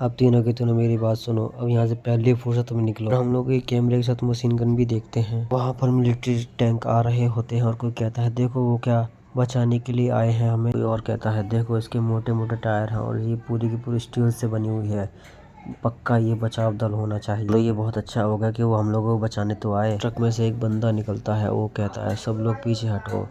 अब तीनों के तीनों मेरी बात सुनो, अब यहाँ से पहले फुर्सत में निकलो। और हम लोग एक कैमरे के साथ मशीन गन भी देखते हैं। वहाँ पर मिलिट्री टैंक आ रहे होते हैं और कोई कहता है देखो वो क्या बचाने के लिए आए हैं हमें। कोई और कहता है देखो इसके मोटे मोटे टायर हैं और ये पूरी की पूरी स्टील से बनी हुई है, पक्का ये बचाव दल होना चाहिए। तो ये बहुत अच्छा होगा कि वो हम लोगों को बचाने तो आए। ट्रक में से एक बंदा निकलता है, वो कहता है सब लोग पीछे हटो,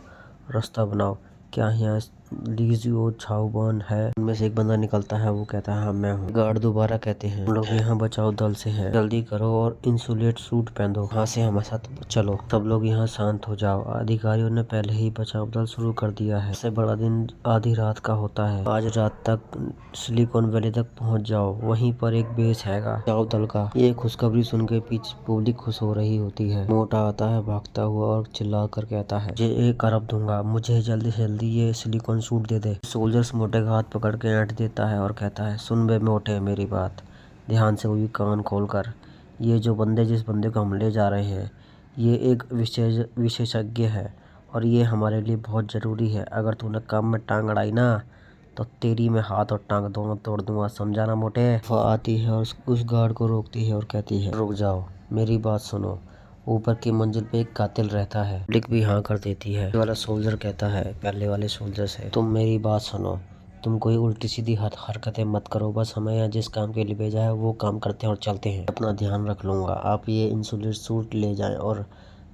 रास्ता बनाओ, क्या यहाँ लीजियो छाऊबान है। उनमें से एक बंदा निकलता है, वो कहता है हाँ मैं हूँ। गार्ड दोबारा कहते हैं हम लोग यहाँ बचाव दल से हैं, जल्दी करो और इंसुलेट सूट पहन दो, यहाँ से हमारे साथ चलो। सब लोग यहाँ शांत हो जाओ, अधिकारियों ने पहले ही बचाव दल शुरू कर दिया है। इससे बड़ा दिन आधी रात का होता है। आज रात तक सिलिकॉन वैली तक पहुँच जाओ, वहीं पर एक बेस हैगा बचाव दल का। ये खुशखबरी सुन के पीछे पब्लिक खुश हो रही होती है। मोटा आता है भागता हुआ और चिल्ला कर कहता है मुझे 1 अरब दूंगा, मुझे जल्दी से जल्दी ये सिलिकॉन सूट दे दे। सोल्जर्स मोटे का हाथ पकड़ के ऐंठ देता है और कहता है सुन बे मोटे मेरी बात ध्यान से, वो भी कान खोल कर। ये जो बंदे जिस बंदे को हम ले जा रहे हैं ये एक विशेषज्ञ है और ये हमारे लिए बहुत ज़रूरी है। अगर तूने काम में टांग अड़ाई ना तो तेरी मैं हाथ और टांग दोनों तोड़ दूंगा, समझा ना मोटे। वो आती है और उस गार्ड को रोकती है और कहती है रुक जाओ, मेरी बात सुनो, ऊपर की मंजिल पे एक कातिल रहता है। पब्लिक भी हाँ कर देती है। वाला सोल्जर कहता है पहले वाले सोल्जर से तुम मेरी बात सुनो, तुम कोई उल्टी सीधी हरकतें मत करो, बस हमें यहाँ जिस काम के लिए भेजा है वो काम करते हैं और चलते हैं। अपना ध्यान रख लूँगा, आप ये इंसुलेट सूट ले जाएं और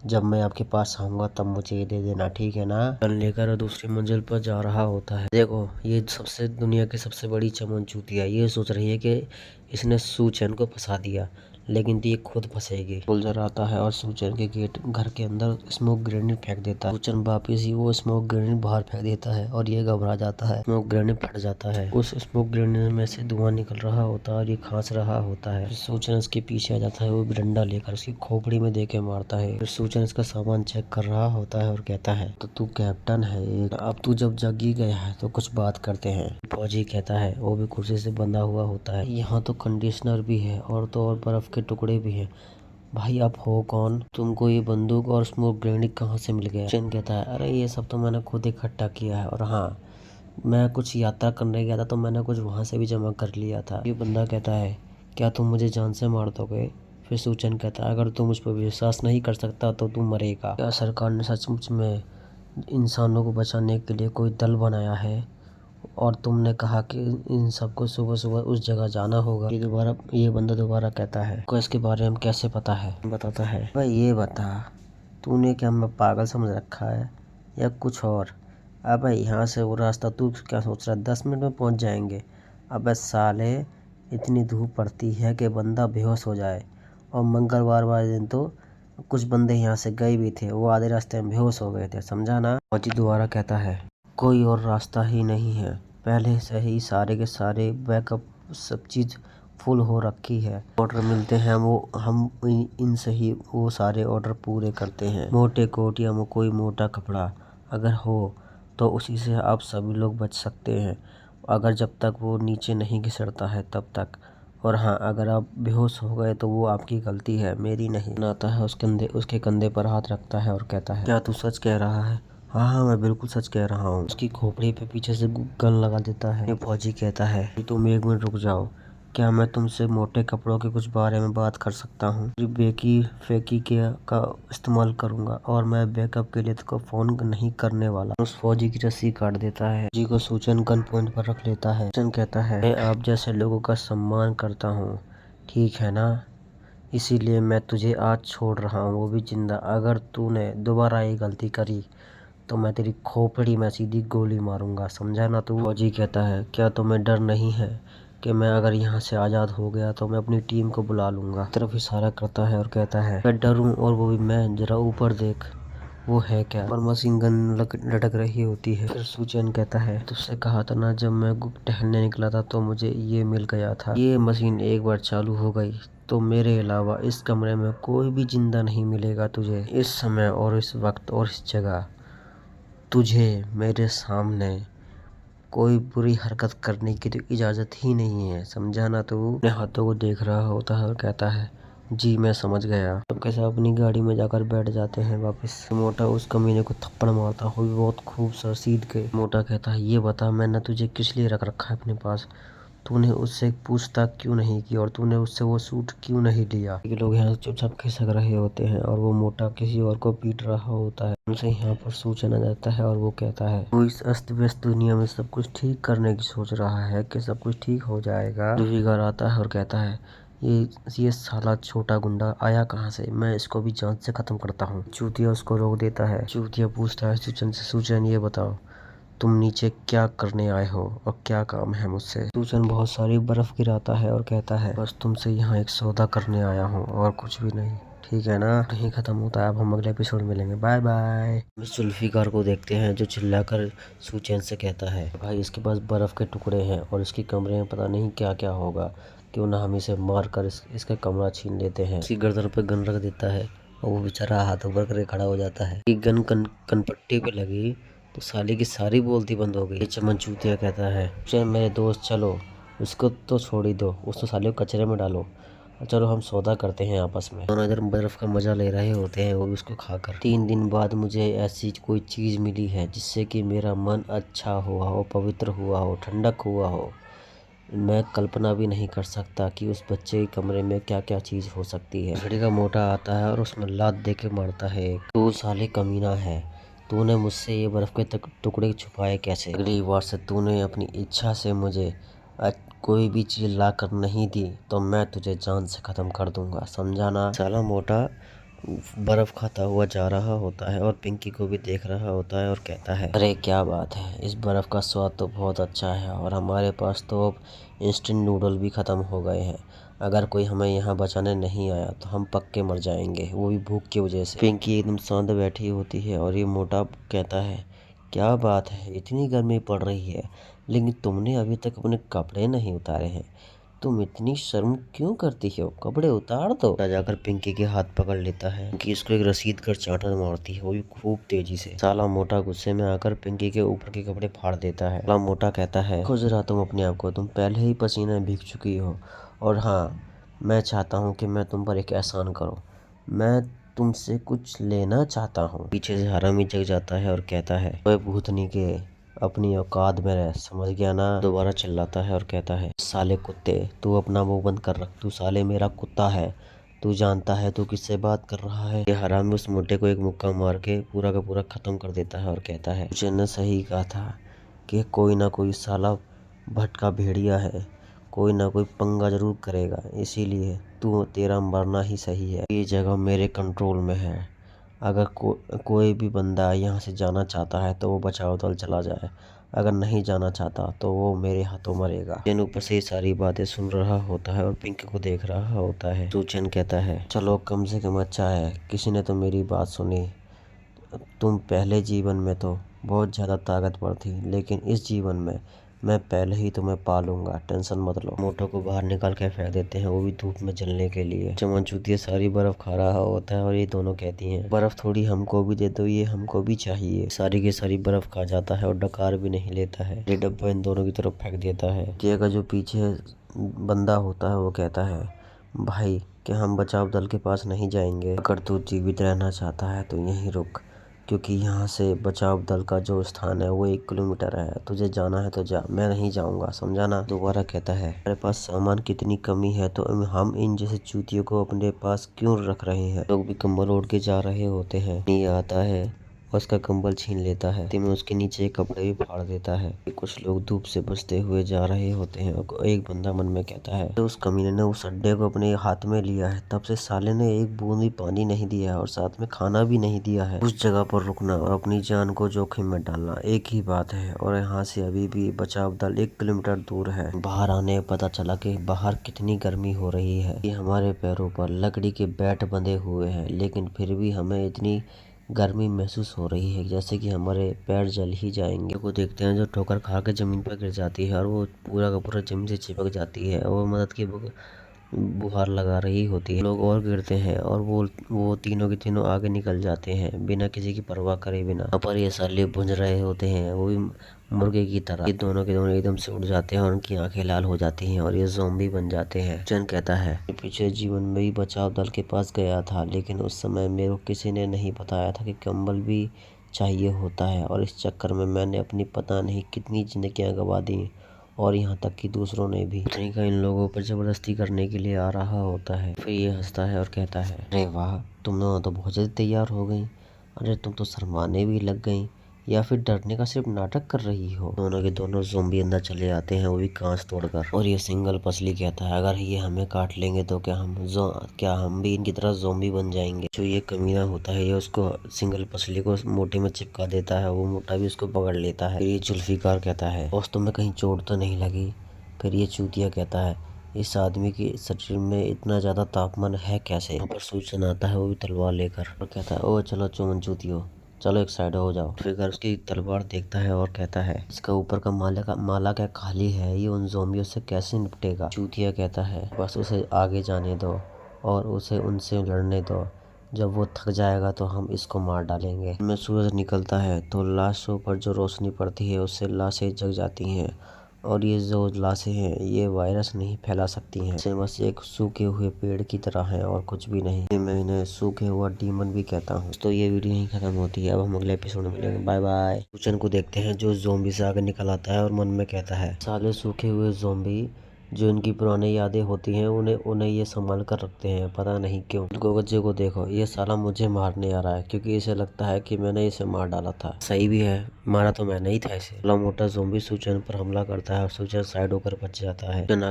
जब मैं आपके पास आऊँगा तब मुझे ये दे देना, ठीक है ना। गन लेकर दूसरी मंजिल पर जा रहा होता है। देखो ये सबसे दुनिया की सबसे बड़ी चमन चूतिया ये सोच रही है कि इसने सूचैन को फंसा दिया, लेकिन ये खुद फंसेगी। सोल्जर आता है और सूचैन के गेट घर के अंदर स्मोक ग्रेनेड फेंक देता है। सूचैन वापिस ही वो स्मोक ग्रेनेड बाहर फेंक देता है और ये घबरा जाता है। स्मोक ग्रेनेड फट जाता है। उस स्मोक ग्रेनेड में से धुआं निकल रहा होता है और ये खांस रहा होता है। सूचैन उसके पीछे आ जाता है, वो भी डंडा लेकर उसकी खोपड़ी में दे के मारता है। फिर सूचैन इसका सामान चेक कर रहा होता है और कहता है तो तू कैप्टन है, अब तू जब जगी गया है तो कुछ बात करते हैं। फौजी कहता है, वो भी कुर्सी से बंधा हुआ होता है। यहाँ तो कंडीशनर भी है और तो और बर्फ के टुकड़े भी हैं। भाई आप हो कौन, तुमको ये बंदूक और स्मोक ग्रेनेड कहाँ से मिल गया। चैन कहता है अरे ये सब तो मैंने खुद इकट्ठा किया है और हाँ मैं कुछ यात्रा करने गया था तो मैंने कुछ वहाँ से भी जमा कर लिया था। ये बंदा कहता है क्या तुम मुझे जान से मार दोगे। फिर सूचन कहता है अगर तुम मुझ पर विश्वास नहीं कर सकता तो तुम मरेगा। क्या सरकार ने सचमुच में इंसानों को बचाने के लिए कोई दल बनाया है और तुमने कहा कि इन सबको सुबह सुबह उस जगह जाना होगा। ये बंदा दोबारा कहता है को इसके बारे में कैसे पता है। बताता है भाई ये बता तूने क्या मैं पागल समझ रखा है या कुछ और। अबे यहाँ से वो रास्ता तू क्या सोच रहा है 10 मिनट में पहुँच जाएंगे। अबे साले इतनी धूप पड़ती है कि बंदा बेहोश हो जाए और मंगलवार वाले दिन तो कुछ बंदे यहाँ से गए भी थे, वो आधे रास्ते में बेहोश हो गए थे, समझा ना। फौजी दोबारा कहता है कोई और रास्ता ही नहीं है, पहले से ही सारे के सारे बैकअप सब चीज़ फुल हो रखी है। ऑर्डर मिलते हैं वो हम इनसे ही वो सारे ऑर्डर पूरे करते हैं। मोटे कोट या कोई मोटा कपड़ा अगर हो तो उसी से आप सभी लोग बच सकते हैं, अगर जब तक वो नीचे नहीं घिसड़ता है तब तक। और हाँ अगर आप बेहोश हो गए तो वो आपकी गलती है, मेरी नहीं। आता है उसके कंधे पर हाथ रखता है और कहता है क्या तू सच कह रहा है। हाँ मैं बिल्कुल सच कह रहा हूँ। उसकी खोपड़ी पे पीछे से गन लगा देता है। फौजी कहता है तुम 1 मिनट रुक जाओ, क्या मैं तुमसे मोटे कपड़ों के कुछ बारे में बात कर सकता हूँ। बेकी फेकी का इस्तेमाल करूंगा और मैं बैकअप के लिए तुमको फोन नहीं करने वाला। उस फौजी की रस्सी काट देता है। फौजी को सूचन गन पॉइंट पर रख लेता है। सूचन कहता है मैं आप जैसे लोगों का सम्मान करता हूँ, ठीक है ना, इसीलिए मैं तुझे आज छोड़ रहा हूँ, वो भी जिंदा। अगर तूने दोबारा ये गलती करी तो मैं तेरी खोपड़ी में सीधी गोली मारूंगा, समझा ना तू। फौजी कहता है क्या तुम्हें डर नहीं है कि मैं अगर यहाँ से आज़ाद हो गया तो मैं अपनी टीम को बुला लूँगा। तरफ इशारा करता है और कहता है मैं डरूँ और वो भी मैं, जरा ऊपर देख वो है क्या। और मशीन गन लटक रही होती है। फिर सूचन कहता है तुझसे कहा था ना जब मैं टहलने निकला था तो मुझे ये मिल गया था। ये मशीन एक बार चालू हो गई तो मेरे अलावा इस कमरे में कोई भी जिंदा नहीं मिलेगा तुझे। इस समय और इस वक्त और इस जगह तुझे मेरे सामने कोई बुरी हरकत करने की तो इजाज़त ही नहीं है, समझा ना तू। अपने हाथों को देख रहा होता है और कहता है जी मैं समझ गया। सब कैसे अपनी गाड़ी में जाकर बैठ जाते हैं वापस। मोटा उस कमीने को थप्पड़ मारता हो बहुत खूब सर सीध के। मोटा कहता है ये बता मैंने तुझे किस लिए रख रखा है अपने पास, तूने उससे पूछताछ क्यों नहीं की और तूने उससे वो सूट क्यों नहीं लिया। ये लोग यहाँ चुपचाप खिसक रहे होते हैं और वो मोटा किसी और को पीट रहा होता है। उनसे यहाँ पर सूचन आ जाता है और वो कहता है वो इस अस्त व्यस्त दुनिया में सब कुछ ठीक करने की सोच रहा है कि सब कुछ ठीक हो जाएगा। जुल्फिकार आता है और कहता है ये साला छोटा गुंडा आया कहाँ से, मैं इसको भी जान से खत्म करता हूँ। चूतिया उसको रोक देता है। चूतिया पूछता है सूचन से, सूचन ये बताओ तुम नीचे क्या करने आए हो और क्या काम है मुझसे। सूचन बहुत सारी बर्फ गिराता है और कहता है बस तुमसे यहाँ एक सौदा करने आया हूँ और कुछ भी नहीं, ठीक है ना। नहीं खत्म होता है, अब हम अगले एपिसोड में मिलेंगे, बाय बाय। मिस जुल्फिकार को देखते हैं जो चिल्लाकर सूचन से कहता है भाई इसके पास बर्फ के टुकड़े हैं और इसके कमरे में पता नहीं क्या क्या होगा, क्यों ना हम इसे मार कर इसका कमरा छीन लेते हैं। इसकी गर्दन पर गन रख देता है और वो बेचारा हाथ ऊपर करके खड़ा हो जाता है। ये गन कनपट्टी पे लगी तो साले की सारी बोलती बंद हो गई। चमन चूतिया कहता है चल मेरे दोस्त चलो, उसको तो छोड़ ही दो, उस तो साले को कचरे में डालो, चलो हम सौदा करते हैं आपस में। दोनों इधर बर्फ का मजा ले रहे होते हैं वो भी उसको खाकर। 3 दिन बाद मुझे ऐसी कोई चीज मिली है जिससे कि मेरा मन अच्छा हुआ हो, पवित्र हुआ हो, ठंडक हुआ हो। मैं कल्पना भी नहीं कर सकता कि उस बच्चे के कमरे में क्या क्या चीज हो सकती है। घड़ी का मोटा आता है और उसमें लात दे के मारता है, तू साले कमीना है, तूने मुझसे ये बर्फ के टुकड़े छुपाए कैसे। अगली बार से तूने अपनी इच्छा से मुझे कोई भी चीज ला कर नहीं दी तो मैं तुझे जान से खत्म कर दूंगा, समझा ना। साला मोटा बर्फ खाता हुआ जा रहा होता है और पिंकी को भी देख रहा होता है और कहता है अरे क्या बात है, इस बर्फ का स्वाद तो बहुत अच्छा है और हमारे पास तो अब इंस्टेंट नूडल भी ख़त्म हो गए हैं। अगर कोई हमें यहाँ बचाने नहीं आया तो हम पक्के मर जाएंगे, वो भी भूख की वजह से। पिंकी एकदम शांत बैठी होती है और ये मोटा कहता है क्या बात है, इतनी गर्मी पड़ रही है लेकिन तुमने अभी तक अपने कपड़े नहीं उतारे हैं, तुम इतनी शर्म क्यों करती हो, कपड़े उतार दो। जाकर पिंकी के हाथ पकड़ लेता है कि इसको एक रसीद कर चांटा मारती है, वो भी खूब तेजी से। साला मोटा गुस्से में आकर पिंकी के ऊपर के कपड़े फाड़ देता है। साला मोटा कहता है खुश रहा तुम अपने आप को, तुम पहले ही पसीना भीग चुकी हो और हाँ मैं चाहता हूँ कि मैं तुम पर एक एहसान करूँ, मैं तुमसे कुछ लेना चाहता हूँ। पीछे से हरामी जग जाता है और कहता है ओए भूतनी के अपनी औकात में रह, समझ गया ना। दोबारा चिल्लाता है और कहता है साले कुत्ते तू अपना मुंह बंद कर रख, तू साले मेरा कुत्ता है, तू जानता है तू किससे बात कर रहा है। ये हरामी उस मोटे को एक मुक्का मार के पूरा का पूरा खत्म कर देता है और कहता है मुझे ने सही कहा था कि कोई ना कोई साला भटका भेड़िया है, कोई ना कोई पंगा जरूर करेगा, इसीलिए तू तेरा मरना ही सही है। ये जगह मेरे कंट्रोल में है, अगर कोई भी बंदा यहाँ से जाना चाहता है तो वो बचाव दल चला जाए, अगर नहीं जाना चाहता तो वो मेरे हाथों मरेगा। जैन ऊपर से ये सारी बातें सुन रहा होता है और पिंकी को देख रहा होता है। सूचन कहता है चलो कम से कम अच्छा है किसी ने तो मेरी बात सुनी, तुम पहले जीवन में तो बहुत ज़्यादा ताकतवर थी लेकिन इस जीवन में मैं पहले ही तुम्हें पालूंगा, टेंशन मत लो। मोटो को बाहर निकाल के फेंक देते हैं, वो भी धूप में जलने के लिए। चमन चूतिया सारी बर्फ खा रहा होता है और ये दोनों कहती हैं बर्फ थोड़ी हमको भी दे दो, ये हमको भी चाहिए। सारी की सारी बर्फ खा जाता है और डकार भी नहीं लेता है, ये डब्बा इन दोनों की तरफ फेंक देता है। चूतिया का जो पीछे बंदा होता है वो कहता है भाई कि हम बचाव दल के पास नहीं जाएंगे, अगर तू जीवित रहना चाहता है तो यहीं रुक, क्योंकि यहाँ से बचाव दल का जो स्थान है वो 1 किलोमीटर है, तुझे जाना है तो जा, मैं नहीं जाऊँगा, समझा ना। दोबारा कहता है मेरे पास सामान कितनी कमी है तो हम इन जैसे चूतियों को अपने पास क्यों रख रहे हैं। लोग भी कंबल ओढ़ के जा रहे होते हैं, ये आता है और उसका कंबल छीन लेता है, में उसके नीचे कपड़े भी फाड़ देता है। कुछ लोग धूप से बचते हुए जा रहे होते हैं और एक बंदा मन में कहता है तो उस कमीने ने उस अड्डे को अपने हाथ में लिया है, तब से साले ने एक बूंद भी पानी नहीं दिया है और साथ में खाना भी नहीं दिया है। उस जगह पर रुकना और अपनी जान को जोखिम में डालना एक ही बात है और यहाँ से अभी भी बचाव दल 1 किलोमीटर दूर है। बाहर आने पता चला कि बाहर कितनी गर्मी हो रही है, ये हमारे पैरों पर लकड़ी के बैट बंधे हुए हैं लेकिन फिर भी हमें इतनी गर्मी महसूस हो रही है जैसे कि हमारे पैर जल ही जाएंगे। को देखते हैं जो ठोकर खा के जमीन पर गिर जाती है और वो पूरा का पूरा जमीन से चिपक जाती है और वो मदद की बुहार लगा रही होती है। लोग और गिरते हैं और वो तीनों के तीनों आगे निकल जाते हैं बिना किसी की परवाह करे बिना। यहाँ पर ये साले भुंज रहे होते हैं वो भी मुर्गे की तरह। ये दोनों के दोनों एकदम से उड़ जाते हैं और उनकी आंखें लाल हो जाती हैं और ये ज़ॉम्बी बन जाते हैं। चन कहता है पिछले जीवन में भी बचाव दल के पास गया था लेकिन उस समय मेरे को किसी ने नहीं बताया था कि कंबल भी चाहिए होता है और इस चक्कर में मैंने अपनी पता नहीं कितनी जिंदगियां गंवा दी और यहाँ तक कि दूसरों ने भी। पुतनी का इन लोगों पर जबरदस्ती करने के लिए आ रहा होता है। फिर ये हंसता है और कहता है, अरे वाह, तुम दोनों तो बहुत जल्दी तैयार हो गई। अरे तुम तो शर्माने भी लग गई, या फिर डरने का सिर्फ नाटक कर रही हो। दोनों के दोनों ज़ोंबी अंदर चले आते हैं, वो भी कांच तोड़कर। और ये सिंगल पसली कहता है, अगर ये हमें काट लेंगे तो क्या हम भी इनकी तरह ज़ोंबी बन जाएंगे। जो ये कमीना होता है, ये उसको सिंगल पसली को मोटे में चिपका देता है, वो मोटा भी उसको पकड़ लेता है। फिर ये जुल्फिकार कहता है, बॉस तुम्हें कहीं चोट तो नहीं लगी। फिर ये चूतिया कहता है, इस आदमी के शरीर में इतना ज्यादा तापमान है कैसे। यहाँ पर सूचन आता है, वो भी तलवार लेकर, और कहता है, ओ चलो चुमन चूतियो, चलो एक साइड हो जाओ। फिगर उसकी तलवार देखता है और कहता है, इसका ऊपर का माला क्या खाली है, ये उन ज़ोंबियों से कैसे निपटेगा। चूतिया कहता है, बस उसे आगे जाने दो और उसे उनसे लड़ने दो, जब वो थक जाएगा तो हम इसको मार डालेंगे। में सूरज निकलता है तो लाशों पर जो रोशनी पड़ती है उससे लाशें जग जाती हैं, और ये जो लाशें हैं ये वायरस नहीं फैला सकती हैं। इसे बस एक सूखे हुए पेड़ की तरह है और कुछ भी नहीं। मैं इन्हें सूखे हुआ डीमन भी कहता हूँ। तो ये वीडियो यहीं खत्म होती है, अब हम अगले एपिसोड में मिलेंगे। Bye bye. सूचन को देखते हैं जो ज़ोंबी से आगे निकल आता है और मन में कहता है, साले सूखे हुए ज़ोंबी, जो इनकी पुरानी यादें होती हैं उन्हें ये संभाल कर रखते हैं, पता नहीं क्यों। गोगज्जे को देखो, ये साला मुझे मारने आ रहा है क्योंकि इसे लगता है कि मैंने इसे मार डाला था। सही भी है, मारा तो मैंने ही था इसे। बड़ा मोटा ज़ोंबी सूचन पर हमला करता है और सूचन साइड होकर बच जाता है। सूचन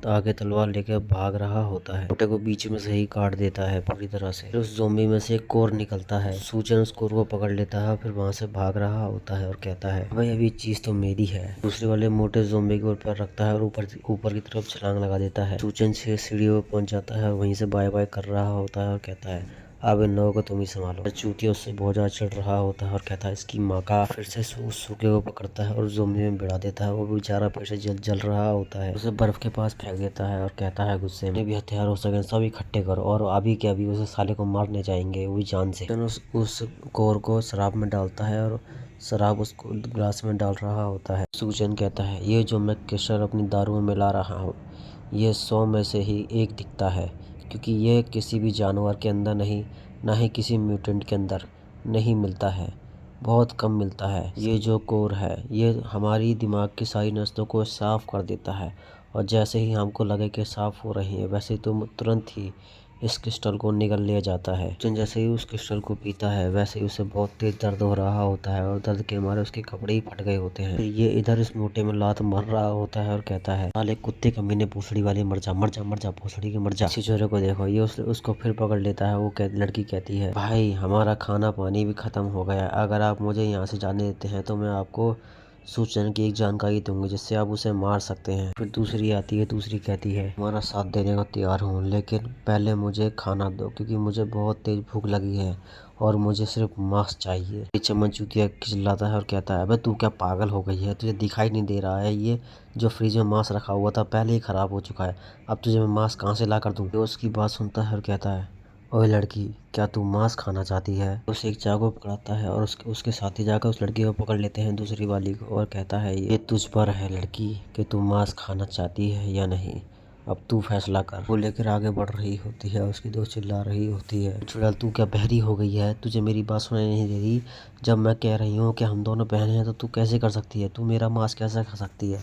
आगे तलवार लेकर भाग रहा होता है, मोटे को बीच में से ही काट देता है पूरी तरह से। फिर उस ज़ोंबी में से एक कोर निकलता है, सूचन उस कोर को पकड़ लेता है, फिर वहाँ से भाग रहा होता है और कहता है, भाई अभी चीज तो मेरी है। दूसरे वाले मोटे ज़ोंबी के ऊपर रखता है और ऊपर की तरफ छलांग लगा देता है। सूचन से सीढ़ियों पर पहुंच जाता है और वहीं से बाय बाय कर रहा होता है और कहता है, अब इन लोगों को तुम ही संभालो। चूतिया उससे बहुत ज्यादा चिढ़ रहा होता है और कहता है, इसकी माँ का। फिर से उस सूखे को पकड़ता है और ज़ोंबी में भिड़ा देता है। वो बेचारा फिर से जल रहा होता है, उसे बर्फ के पास फेंक देता है और कहता है गुस्से में, भी हथियार हो सके सब इकट्ठे करो और अभी के अभी उसे साले को मारने जाएंगे, वो भी जान से। उस कोर को शराब में डालता है और शराब उसको ग्लास में डाल रहा होता है। सूचन कहता है, ये जो मैं केसर अपनी दारू में मिला रहा हूँ, ये 100 में से ही एक दिखता है, क्योंकि ये किसी भी जानवर के अंदर नहीं, ना ही किसी म्यूटेंट के अंदर नहीं मिलता है, बहुत कम मिलता है। ये जो कोर है ये हमारी दिमाग की सारी नसों को साफ कर देता है, और जैसे ही हमको लगे कि साफ हो रही है वैसे तो तुरंत ही इस क्रिस्टल को निगल लिया जाता है। जैसे ही उस क्रिस्टल को पीता है वैसे ही उसे बहुत तेज दर्द हो रहा होता है और दर्द के मारे उसके कपड़े ही फट गए होते हैं। ये इधर इस मोटे में लात मर रहा होता है और कहता है, साले कुत्ते कमीने पूंछड़ी वाले, मर जा मर जा मर जा, पूंछड़ी के मर जा। छिछोरे को देखो, ये उसको फिर पकड़ लेता है। लड़की कहती है, भाई हमारा खाना पानी भी खत्म हो गया, अगर आप मुझे यहाँ से जाने देते हैं तो मैं आपको सूचना की एक जानकारी दूंगी जिससे आप उसे मार सकते हैं। फिर दूसरी आती है, दूसरी कहती है, हमारा साथ देने को तैयार हूँ, लेकिन पहले मुझे खाना दो क्योंकि मुझे बहुत तेज भूख लगी है और मुझे सिर्फ मांस चाहिए। चमन चूतिया चिल्लाता है और कहता है, अबे तू क्या पागल हो गई है, तुझे दिखाई नहीं दे रहा है ये जो फ्रिज में मांस रखा हुआ था पहले ही खराब हो चुका है, अब तुझे मैं मांस कहाँ से ला कर दूँ। तो उसकी बात सुनता है और कहता है, ओए लड़की, क्या तू मांस खाना चाहती है। उसे एक चाकू पकड़ाता है और उसके साथी जाकर उस लड़की को पकड़ लेते हैं, दूसरी वाली को, और कहता है, ये तुझ पर है लड़की कि तू मांस खाना चाहती है या नहीं, अब तू फैसला कर। वो लेकर आगे बढ़ रही होती है, उसकी दोस्त चिल्ला रही होती है, चुड़ैल तू क्या बहरी हो गई है, तुझे मेरी बात सुनाई नहीं दे रही, जब मैं कह रही हूँ कि हम दोनों बहन हैं तो तू कैसे कर सकती है, तू मेरा मांस कैसे खा सकती है,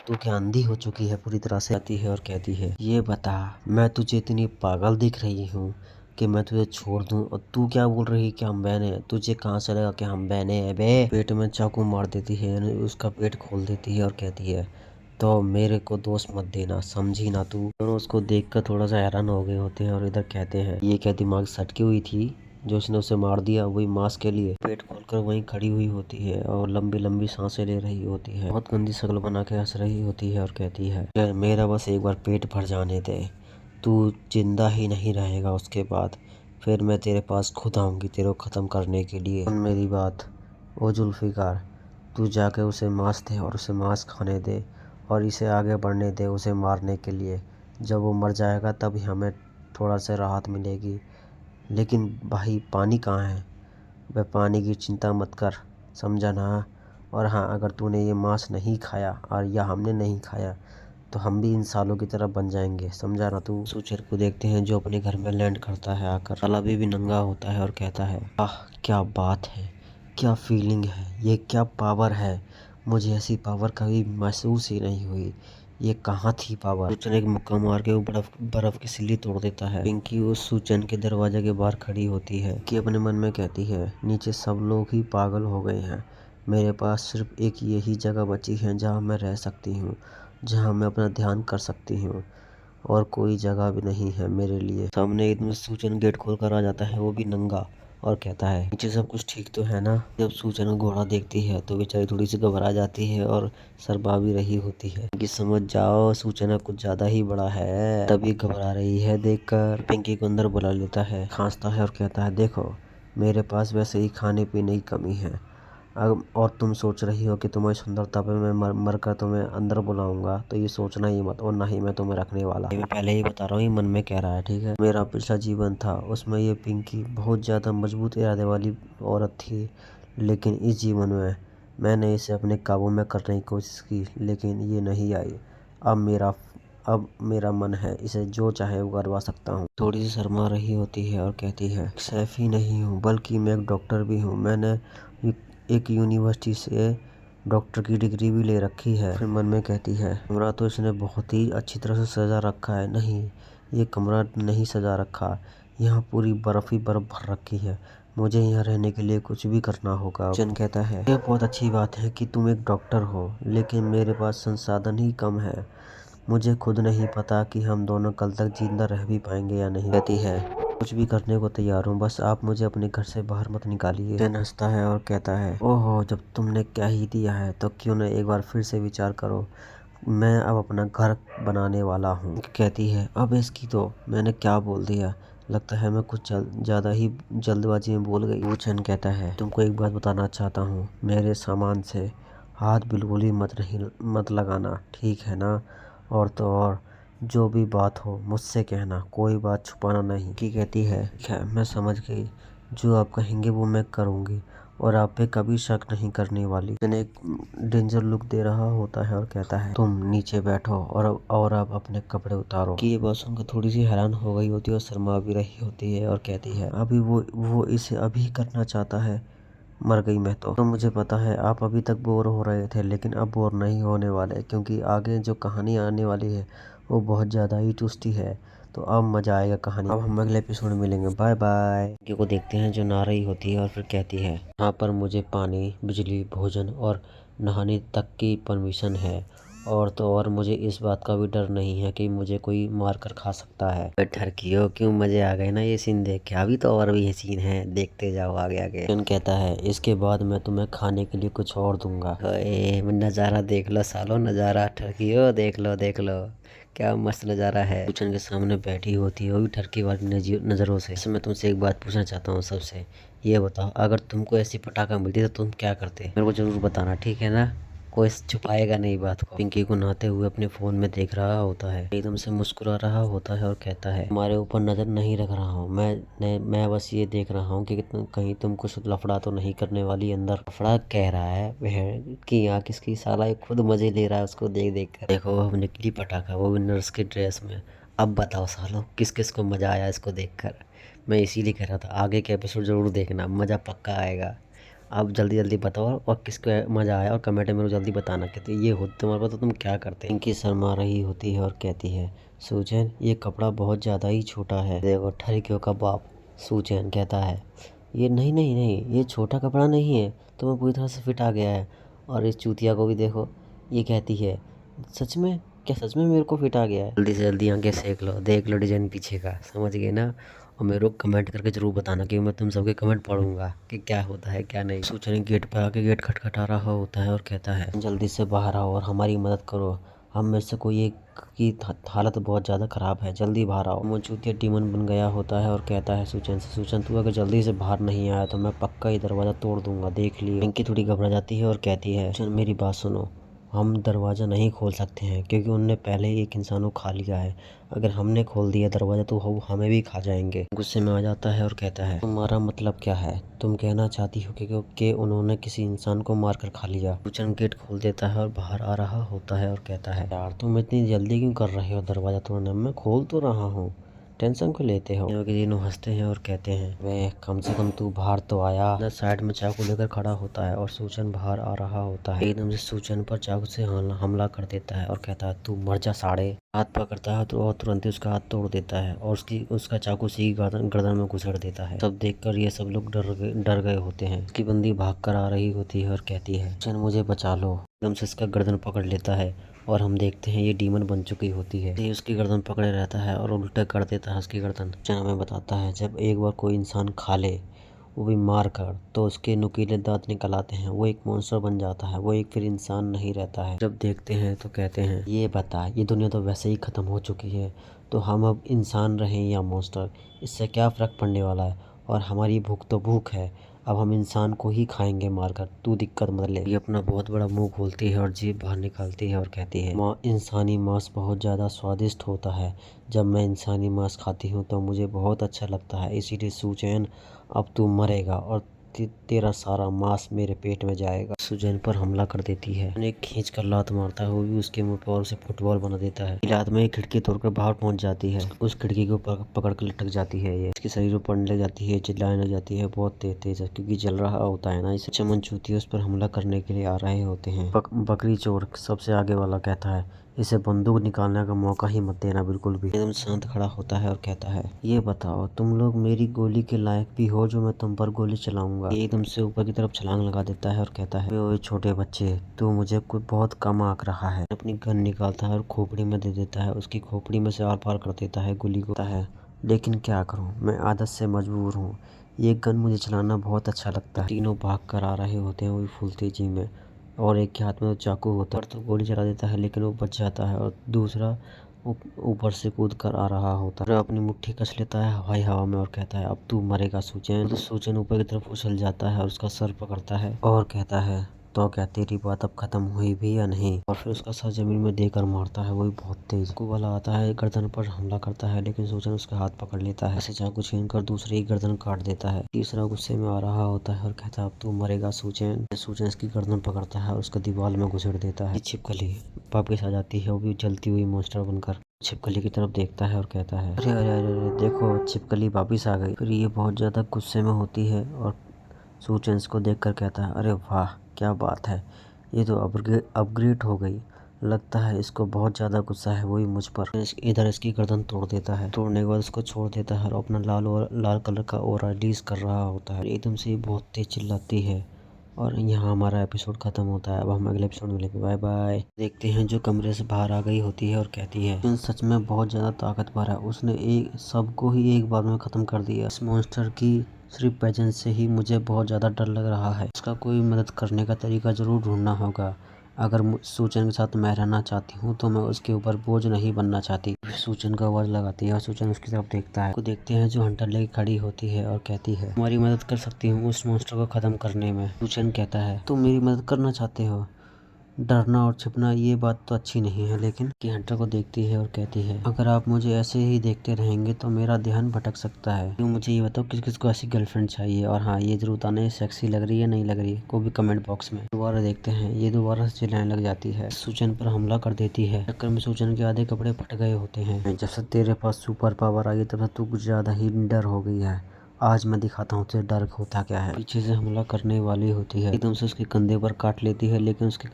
तू क्या अंधी हो चुकी है पूरी तरह से। आती है और कहती है, ये बता मैं तुझे इतनी पागल दिख रही हूँ कि मैं तुझे छोड़ दूं, और तू क्या बोल रही है कि हम बहने हैं, तुझे कहाँ से लगा कि हम बहने हैं बे। पेट में चाकू मार देती है, यानी उसका पेट खोल देती है और कहती है, तो मेरे को दोस्त मत देना, समझी ना तू। दोनों उसको देखकर थोड़ा सा हैरान हो गए होते हैं और इधर कहते हैं, ये क्या दिमाग सटकी हुई थी जो उसने उसे मार दिया वही मांस के लिए। पेट खोलकर वहीं खड़ी हुई होती है और लंबी लंबी सांसें ले रही होती है, बहुत गंदी शक्ल बना के हंस रही होती है और कहती है, मेरा बस एक बार पेट भर जाने दे, तू जिंदा ही नहीं रहेगा, उसके बाद फिर मैं तेरे पास खुद आऊँगी तेरे को ख़त्म करने के लिए। सुन मेरी बात, ओ जुल्फ़िकार, तू जाके उसे मांस दे और उसे मांस खाने दे और इसे आगे बढ़ने दे उसे मारने के लिए। जब वो मर जाएगा तभी हमें थोड़ा सा राहत मिलेगी। लेकिन भाई पानी कहाँ है? वह पानी की चिंता मत कर, समझा ना। और हाँ, अगर तूने ये मांस नहीं खाया और या हमने नहीं खाया तो हम भी इंसानों की तरह बन जाएंगे, समझा ना तू। सूचर को देखते हैं जो अपने घर में लैंड करता है आकर। साला भी नंगा होता है और कहता है, आह क्या बात है, क्या फीलिंग है, ये क्या पावर है, मुझे ऐसी पावर कभी महसूस ही नहीं हुई। ये कहाँ थी पावर। सूचन एक मुक्का मार के वो बर्फ की सिल्ली तोड़ देता है। पिंकी उस सूचन के दरवाजे के बाहर खड़ी होती है कि अपने मन में कहती है, नीचे सब लोग ही पागल हो गए हैं। मेरे पास सिर्फ एक यही जगह बची है जहाँ मैं रह सकती हूँ, जहाँ मैं अपना ध्यान कर सकती हूँ, और कोई जगह भी नहीं है मेरे लिए। सामने एकदम सूचन गेट खोल कर आ जाता है, वो भी नंगा, और कहता है, नीचे सब कुछ ठीक तो है ना। जब सूचन घोड़ा देखती है तो बेचारी थोड़ी सी घबरा जाती है और शर्मा भी रही होती है कि समझ जाओ सूचना कुछ ज्यादा ही बड़ा है, तभी घबरा रही है देखकर। पिंकी को अंदर बुला लेता है, खांसता है और कहता है, देखो मेरे पास वैसे ही खाने पीने की कमी है, अब और तुम सोच रही हो कि तुम्हारी सुंदरता पे मैं मर कर तुम्हें अंदर बुलाऊंगा, तो ये सोचना ही मत, और ना ही मैं तुम्हें रखने वाला। मैं पहले ही बता रहा हूँ, ये मन में कह रहा है, ठीक है। मेरा पिछला जीवन था, उसमें ये पिंकी बहुत ज़्यादा मजबूत इरादे वाली औरत थी, लेकिन इस जीवन में मैंने इसे अपने काबू में करने की कोशिश की, लेकिन ये नहीं आई। अब मेरा मन है, इसे जो चाहे वो करवा सकता हूँ। थोड़ी सी शर्मा रही होती है और कहती है, सैफ ही नहीं हूँ बल्कि मैं एक डॉक्टर भी हूँ। मैंने एक यूनिवर्सिटी से डॉक्टर की डिग्री भी ले रखी है। फिर मन में कहती है, कमरा तो इसने बहुत ही अच्छी तरह से सजा रखा है। नहीं, ये कमरा नहीं सजा रखा, यहाँ पूरी बर्फ ही बर्फ भर रखी है। मुझे यहाँ रहने के लिए कुछ भी करना होगा। जन कहता है, ये बहुत अच्छी बात है कि तुम एक डॉक्टर हो, लेकिन मेरे पास संसाधन ही कम है। मुझे खुद नहीं पता कि हम दोनों कल तक जिंदा रह भी पाएंगे या नहीं। कहती है, कुछ भी करने को तैयार हूँ, बस आप मुझे अपने घर से बाहर मत निकालिए। जन हंसता है और कहता है, ओहो, जब तुमने क्या ही दिया है तो क्यों न एक बार फिर से विचार करो। मैं अब अपना घर बनाने वाला हूँ। कहती है, अब इसकी तो मैंने क्या बोल दिया, लगता है मैं कुछ ज़्यादा ही जल्दबाजी में बोल गई। वूचन कहता है, तुमको एक बात बताना चाहता हूँ, मेरे सामान से हाथ बिल्कुल ही मत लगाना, ठीक है ना। और तो और जो भी बात हो मुझसे कहना, कोई बात छुपाना नहीं। की कहती है, ठीक है मैं समझ गई, जो आप कहेंगे वो मैं करूँगी, और आप पे कभी शक नहीं करने वाली। मैंने एक डेंजर लुक दे रहा होता है और कहता है, तुम नीचे बैठो और आप अपने कपड़े उतारो। कि ये बात सुनकर थोड़ी सी हैरान हो गई होती है और शर्मा भी रही होती है और कहती है, अभी वो इसे अभी करना चाहता है, मर गई मैं तो मुझे पता है आप अभी तक बोर हो रहे थे, लेकिन अब बोर नहीं होने वाले, क्योंकि आगे जो कहानी आने वाली है वो बहुत ज़्यादा ही टूस्टी है। तो अब मज़ा आएगा कहानी। अब हम अगले एपिसोड में मिलेंगे। Bye bye. को देखते हैं जो नहा रही होती है और फिर कहती है, यहाँ पर मुझे पानी, बिजली, भोजन और नहाने तक की परमिशन है, और तो और मुझे इस बात का भी डर नहीं है कि मुझे कोई मार कर खा सकता है। डर क्यों, क्यों मजे आ गए ना ये सीन देख के। अभी तो और भी ये सीन है, देखते जाओ आगे आगे। कहता है, इसके बाद मैं तुम्हें खाने के लिए कुछ और दूंगा। नज़ारा देख लो सालो, नज़ारा ठरकियो, देख लो क्या मस्त नज़ारा है। पूछन के सामने बैठी होती है, वो भी ठरकी वाली नज़रों से। मैं तुमसे एक बात पूछना चाहता हूँ सबसे, ये बताओ, अगर तुमको ऐसी पटाखा मिलती तो तुम क्या करते? मेरे को जरूर बताना, ठीक है ना, कोई छुपाएगा नहीं बात को। पिंकी को नहाते हुए अपने फोन में देख रहा होता है, एकदम से मुस्कुरा रहा होता है और कहता है, तुम्हारे ऊपर नजर नहीं रख रहा हूँ मैं बस ये देख रहा हूँ कि कहीं तुम कुछ लफड़ा तो नहीं करने वाली अंदर। लफड़ा कह रहा है वह कि यहाँ किसकी, साला ये खुद मजे ले रहा है उसको देख देख कर। देखो अब निकली पटाखा, वो भी नर्स की ड्रेस में। अब बताओ सालो, किस किस को मजा आया इसको देख कर। मैं इसीलिए कह रहा था आगे के एपिसोड जरूर देखना, मजा पक्का आएगा। आप जल्दी जल्दी बताओ और किसको मज़ा आया, और कमेंट में मेरे को जल्दी बताना। कहते ये हो तुम्हारे पास तो तुम क्या करते। इनकी शर्मा रही होती है और कहती है, सूजन ये कपड़ा बहुत ज़्यादा ही छोटा है। देखो ठरकियों का बाप सूजन कहता है, ये नहीं ये छोटा कपड़ा नहीं है, तुम्हें पूरी तरह से फिट आ गया है। और इस चूतिया को भी देखो, ये कहती है, सच में क्या, सच में मेरे को फिट आ गया है? जल्दी से जल्दी आंखें सेक लो, देख लो डिजाइन पीछे का, समझ गए ना। और मेरे को कमेंट करके जरूर बताना, कि मैं तुम सबके कमेंट पढ़ूंगा कि क्या होता है क्या नहीं। सूचना गेट पर आके गेट खटखटा रहा होता है और कहता है, जल्दी से बाहर आओ और हमारी मदद करो, हम में से कोई एक की हालत बहुत ज़्यादा ख़राब है, जल्दी बाहर आओ। मौजूदिया डीमन बन गया होता है और कहता है सूचन से, सूचन तू अगर जल्दी से बाहर नहीं आया तो मैं पक्का ही दरवाज़ा तोड़ दूंगा, देख लियो। पिंकी थोड़ी घबरा जाती है और कहती है, सूचन मेरी बात सुनो, हम दरवाज़ा नहीं खोल सकते हैं, क्योंकि उनने पहले ही एक इंसान को खा लिया है। अगर हमने खोल दिया दरवाज़ा तो वो हमें भी खा जाएंगे। गुस्से में आ जाता है और कहता है, तुम्हारा मतलब क्या है? तुम कहना चाहती हो कि उन्होंने किसी इंसान को मार कर खा लिया? सूचन गेट खोल देता है और बाहर आ रहा होता है और कहता है, यार तुम इतनी जल्दी क्यों कर रहे हो दरवाज़ा तोड़ने में? मैं खोल तो रहा हूँ, टेंशन क्यों लेते हो? के तीनों हंसते हैं और कहते हैं, वे कम से कम तू बाहर तो आया। साइड में चाकू लेकर खड़ा होता है और सूचन बाहर आ रहा होता है। एकदम से सूचन पर चाकू से हमला कर देता है और कहता है, तू मर जा साड़े। हाथ पकड़ता है तो तुरंत ही उसका हाथ तोड़ देता है और उसका चाकू उसी गर्दन में घुसेड़ देता है। सब देखकर ये सब लोग डर गए होते हैं। उसकी बंदी भाग कर आ रही होती है और कहती है, सूचन मुझे बचा लो। एकदम से इसका गर्दन पकड़ लेता है और हम देखते हैं ये डीमन बन चुकी होती है। ये उसकी गर्दन पकड़े रहता है और उल्टा कर देता है उसकी गर्दन। सूचन हमें बताता है, जब एक बार कोई इंसान खा ले, वो भी मार कर, तो उसके नुकीले दांत निकल आते हैं। वो एक मॉन्स्टर बन जाता है, वो एक फिर इंसान नहीं रहता है। जब देखते हैं तो कहते हैं, ये बता, ये दुनिया तो वैसे ही खत्म हो चुकी है, तो हम अब इंसान रहें या मॉन्स्टर, इससे क्या फ़र्क पड़ने वाला है। और हमारी भूख तो भूख है, अब हम इंसान को ही खाएंगे मारकर, तू दिक्कत मत ले। ये अपना बहुत बड़ा मुंह खोलती है और जीभ बाहर निकालती है और कहती है, इंसानी मांस बहुत ज़्यादा स्वादिष्ट होता है। जब मैं इंसानी मांस खाती हूँ तो मुझे बहुत अच्छा लगता है, इसीलिए सूचैन अब तू मरेगा और तेरा सारा मांस मेरे पेट में जाएगा। सुजैन पर हमला कर देती है, उन्हें खींच कर लात मारता है, वो भी उसके मुंह पर उसे फुटबॉल बना देता है। लात में एक खिड़की तोड़कर बाहर पहुंच जाती है, उस खिड़की को पकड़ कर लटक जाती है। ये इसके शरीर पर पड़ने लग जाती है, चिल्लाने लग जाती है बहुत तेज क्योंकि जल रहा होता है ना। इसे चमन चूती उस पर हमला करने के लिए आ रहे होते हैं। बकरी चोर सबसे आगे वाला कहता है, इसे बंदूक निकालने का मौका ही मत देना बिल्कुल भी। एकदम शांत खड़ा होता है और कहता है, ये बताओ तुम लोग मेरी गोली के लायक भी हो जो मैं तुम पर गोली चलाऊंगा। ये एकदम से ऊपर की तरफ छलांग लगा देता है और कहता है, ओए छोटे बच्चे, तू मुझे कुछ बहुत कम आंक रहा है। अपनी गन निकालता है और खोपड़ी में दे देता है, उसकी खोपड़ी में से आर पार कर देता है गोली को। है लेकिन क्या करूं, मैं आदत से मजबूर हूँ, ये गन मुझे चलाना बहुत अच्छा लगता है। तीनों भाग कर आ रहे होते हैं, वो भी फुल तेजी में, और एक के हाथ में तो चाकू होता है, तो गोली चला देता है लेकिन वो बच जाता है, और दूसरा ऊपर से कूद कर आ रहा होता है। अपनी मुट्ठी कस लेता है हवाई हवा में और कहता है, अब तू मरेगा सूचैन। तो सूचैन ऊपर की तरफ उछल जाता है और उसका सर पकड़ता है और कहता है, तो क्या तेरी बात अब खत्म हुई भी या नहीं। और फिर उसका सर जमीन में देकर मारता है, वो भी बहुत तेज। चाकू वाला आता है, गर्दन पर हमला करता है लेकिन सूचैन उसका हाथ पकड़ लेता है, ऐसे चाकू छीनकर दूसरी ही गर्दन काट देता है। तीसरा गुस्से में आ रहा होता है और कहता है, अब तू मरेगा सूचैन। सूचैन इसकी गर्दन पकड़ता है और उसका दीवार में घुसेड़ देता है। छिपकली वापस आ जाती है, वो भी जलती हुई मॉन्स्टर बनकर। छिपकली की तरफ देखता है और कहता है, अरे अरे अरे अरे देखो, छिपकली वापिस आ गई। फिर ये बहुत ज्यादा गुस्से में होती है और सूचैन को देखकर कहता है, अरे वाह क्या बात है, ये तो अपग्रेड हो गई। लगता है इसको बहुत ज़्यादा गुस्सा है वही मुझ पर। इधर इसकी गर्दन तोड़ देता है, तोड़ने के बाद उसको छोड़ देता है और अपना लाल कलर का ऑरा रिलीज कर रहा होता है। एकदम से बहुत तेज चिल्लाती है और यहाँ हमारा एपिसोड खत्म होता है। अब हम अगले एपिसोड में मिलेंगे, बाय बाय। देखते हैं जो कमरे से बाहर आ गई होती है और कहती है, सच में बहुत ज़्यादा ताकतवर है, उसने सबको ही एक बार में ख़त्म कर दिया। इस मॉन्स्टर की सिर्फ प्रेजेंस से ही मुझे बहुत ज़्यादा डर लग रहा है। उसका कोई मदद करने का तरीका ज़रूर ढूंढना होगा। अगर सूचन के साथ मैं रहना चाहती हूँ तो मैं उसके ऊपर बोझ नहीं बनना चाहती। सूचन को आवाज़ लगाती है और सूचन उसकी तरफ देखता है। देखते हैं जो हंटर लेके खड़ी होती है और कहती है, तुम्हारी मदद कर सकती हूँ उस मॉन्स्टर को ख़त्म करने में। सूचन कहता है, तुम मेरी मदद करना चाहते हो? डरना और छिपना ये बात तो अच्छी नहीं है। लेकिन कि हंटर को देखती है और कहती है, अगर आप मुझे ऐसे ही देखते रहेंगे तो मेरा ध्यान भटक सकता है। तो मुझे ये बताओ किस किस को ऐसी गर्लफ्रेंड चाहिए, और हाँ ये जरूर बताना है सेक्सी लग रही है नहीं लग रही है, को भी कमेंट बॉक्स में। दोबारा देखते हैं, ये दोबारा से चिल्लाने लग जाती है, सूचन पर हमला कर देती है। चक्कर में सूचन के आधे कपड़े फट गए होते हैं। जब से तेरे पास सुपर पावर आई तब से तू कुछ ज्यादा ही डर हो गई है। आज मैं दिखाता हूँ तुझे डर होता क्या है। पीछे से हमला करने वाली होती है, एकदम से उसके कंधे पर काट लेती है लेकिन उसके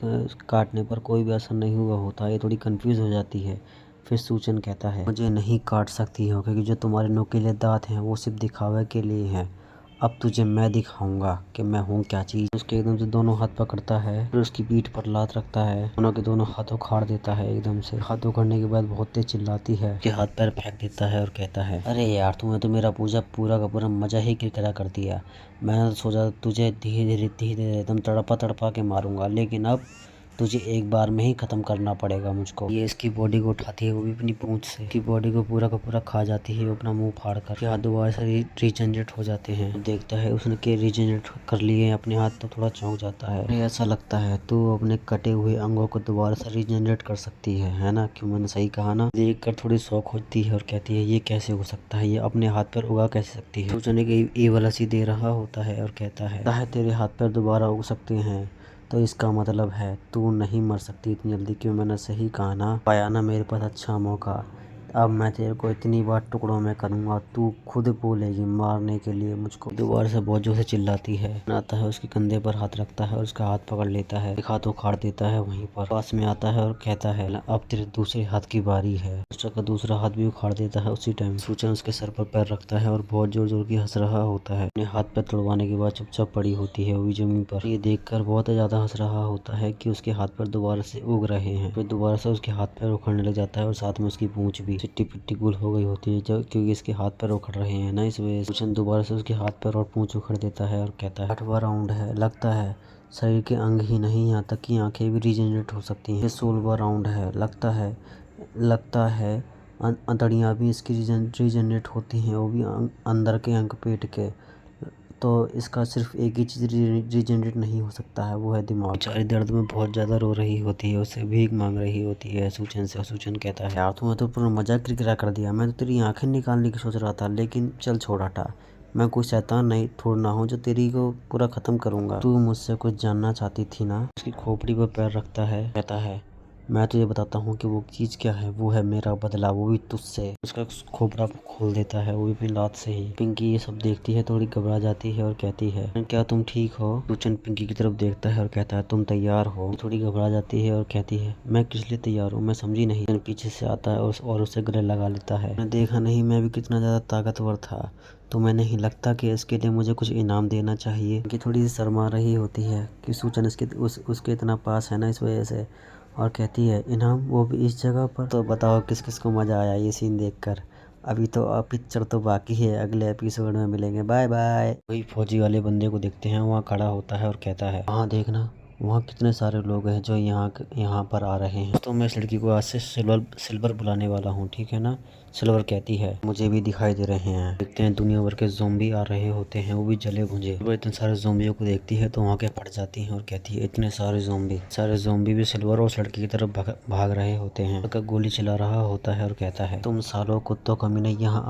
काटने पर कोई भी असर नहीं हुआ होता। ये थोड़ी कंफ्यूज हो जाती है। फिर सूचन कहता है, मुझे नहीं काट सकती हो क्योंकि जो तुम्हारे नुकीले दांत हैं वो सिर्फ दिखावे के लिए हैं। अब तुझे मैं दिखाऊंगा कि मैं हूँ क्या चीज। उसके एकदम से दोनों हाथ पकड़ता है, फिर उसकी पीठ पर लात रखता है, दोनों के दोनों हाथ उखाड़ देता है। एकदम से हाथ उखाड़ने के बाद बहुत तेज चिल्लाती है, उसके हाथ पैर फेंक देता है और कहता है, अरे यार तुमने तो मेरा पूरा का पूरा मजा ही किरकिरा कर दिया। मैंने तो सोचा तुझे धीरे धीरे एकदम तड़पा के मारूंगा, लेकिन अब तुझे एक बार में ही खत्म करना पड़ेगा मुझको। ये इसकी बॉडी को उठाती है, वो भी अपनी पूंछ से की बॉडी को पूरा का पूरा खा जाती है, अपना मुंह फाड़ कर। हाथ दोबारा से रीजनरेट हो जाते हैं। देखता है उसने के रीजनरेट कर लिए अपने हाथ, तो थोड़ा चौंक जाता है। ऐसा लगता है तू अपने कटे हुए अंगों को दोबारा से रीजनरेट कर सकती है ना? क्यों मैंने सही कहा ना? देख कर थोड़ी शौक होती है और कहती है, ये कैसे हो सकता है, ये अपने हाथ पर उगा कैसे सकती है? सोचने के ये वाला सी दे रहा होता है और कहता है तेरे हाथ पैर दोबारा उग सकते हैं तो इसका मतलब है तू नहीं मर सकती इतनी जल्दी। क्यों मैंने सही कहा ना? पाया ना मेरे पास अच्छा मौका, अब मैं तेरे को इतनी बार टुकड़ों में करूँगा, तू खुद बोलेगी मारने के लिए मुझको। दोबारा से बहुत जोर से चिल्लाती है। आता है, उसके कंधे पर हाथ रखता है और उसका हाथ पकड़ लेता है। एक हाथ उखाड़ देता है, वहीं पर पास में आता है और कहता है अब तेरे दूसरे हाथ की बारी है। का दूसरा हाथ भी उखाड़ देता है। उसी टाइम सूचन उसके सर पर पैर रखता है और बहुत जोर जोर की हंस रहा होता है। अपने हाथ पैर तोड़वाने के बाद चुपचाप पड़ी होती है वो भी जमीन पर। ये देखकर बहुत ज्यादा हंस रहा होता है कि उसके हाथ पैर दोबारा से उग रहे हैं। फिर दोबारा से उसके हाथ पैर उखड़ने लग जाता है और साथ में उसकी पूंछ भी चिट्टी पिट्टी गुल हो गई होती है, क्योंकि इसके हाथ पैर उखड़ रहे हैं ना, इस वजह से सूचन दोबारा से उसके हाथ पैर और पूंछ उखड़ देता है और कहता है 8वां राउंड है। लगता है शरीर के अंग ही नहीं, यहाँ तक कि आंखें भी रीजनरेट हो सकती हैं। 16वां राउंड है। लगता है अंतड़ियाँ भी इसकी रीजनरेट होती हैं, वो भी अंदर के अंग पेट के। तो इसका सिर्फ एक ही चीज़ रीजनरेट नहीं हो सकता है, वो है दिमाग। बेचारी दर्द में बहुत ज़्यादा रो रही होती है, उससे भीख मांग रही होती है सूचन से। सूचन कहता है यार तूने तो पूरा मजाक किरकिरा कर दिया, मैं तो तेरी आंखें निकालने की सोच रहा था, लेकिन चल छोड़ हटा। मैं कोई शैतान नहीं थोड़ा हूँ जो तेरी को पूरा ख़त्म करूँगा। तू मुझसे कुछ जानना चाहती थी ना। उसकी खोपड़ी पर पैर रखता है, कहता है मैं तुझे बताता हूँ कि वो चीज़ क्या है। वो है मेरा बदला, वो भी तुझसे। उसका खोपड़ा खोल देता है, वो भी अपनी लात से ही। पिंकी ये सब देखती है, थोड़ी घबरा जाती है और कहती है क्या तुम ठीक हो। सूचन पिंकी की तरफ देखता है और कहता है तुम तैयार हो। थोड़ी घबरा जाती है और कहती है मैं किस लिए तैयार हूँ, मैं समझी नहीं। पीछे से आता है और उसे गले लगा लेता है। मैं देखा नहीं मैं भी कितना ज़्यादा ताकतवर था, तो मैं नहीं लगता कि इसके लिए मुझे कुछ इनाम देना चाहिए। कि थोड़ी सी शर्मा रही होती है कि सूचन उसके इतना पास है ना, इस वजह से। और कहती है इनाम, वो भी इस जगह पर। तो बताओ किस किस को मज़ा आया ये सीन देखकर। अभी तो पिक्चर तो बाकी है, अगले एपिसोड में मिलेंगे। Bye bye. वही फौजी वाले बंदे को देखते हैं, वहाँ खड़ा होता है और कहता है हाँ देखना वहाँ कितने सारे लोग हैं जो यहाँ पर आ रहे हैं। तो मैं इस लड़की को आज से सिल्वर बुलाने वाला हूँ, ठीक है ना। सिल्वर कहती है मुझे भी दिखाई दे रहे हैं। देखते हैं दुनिया भर के ज़ोंबी आ रहे होते हैं, वो भी जले भुंजे। वो इतने सारे ज़ोंबियों को देखती है तो वहाँ के फट जाती है और कहती है इतने सारे ज़ोंबी भी सिल्वर और उस लड़की की तरफ भाग रहे होते हैं। लड़का गोली चला रहा होता है और कहता है तुम सालों कुत्तों कमीने यहाँ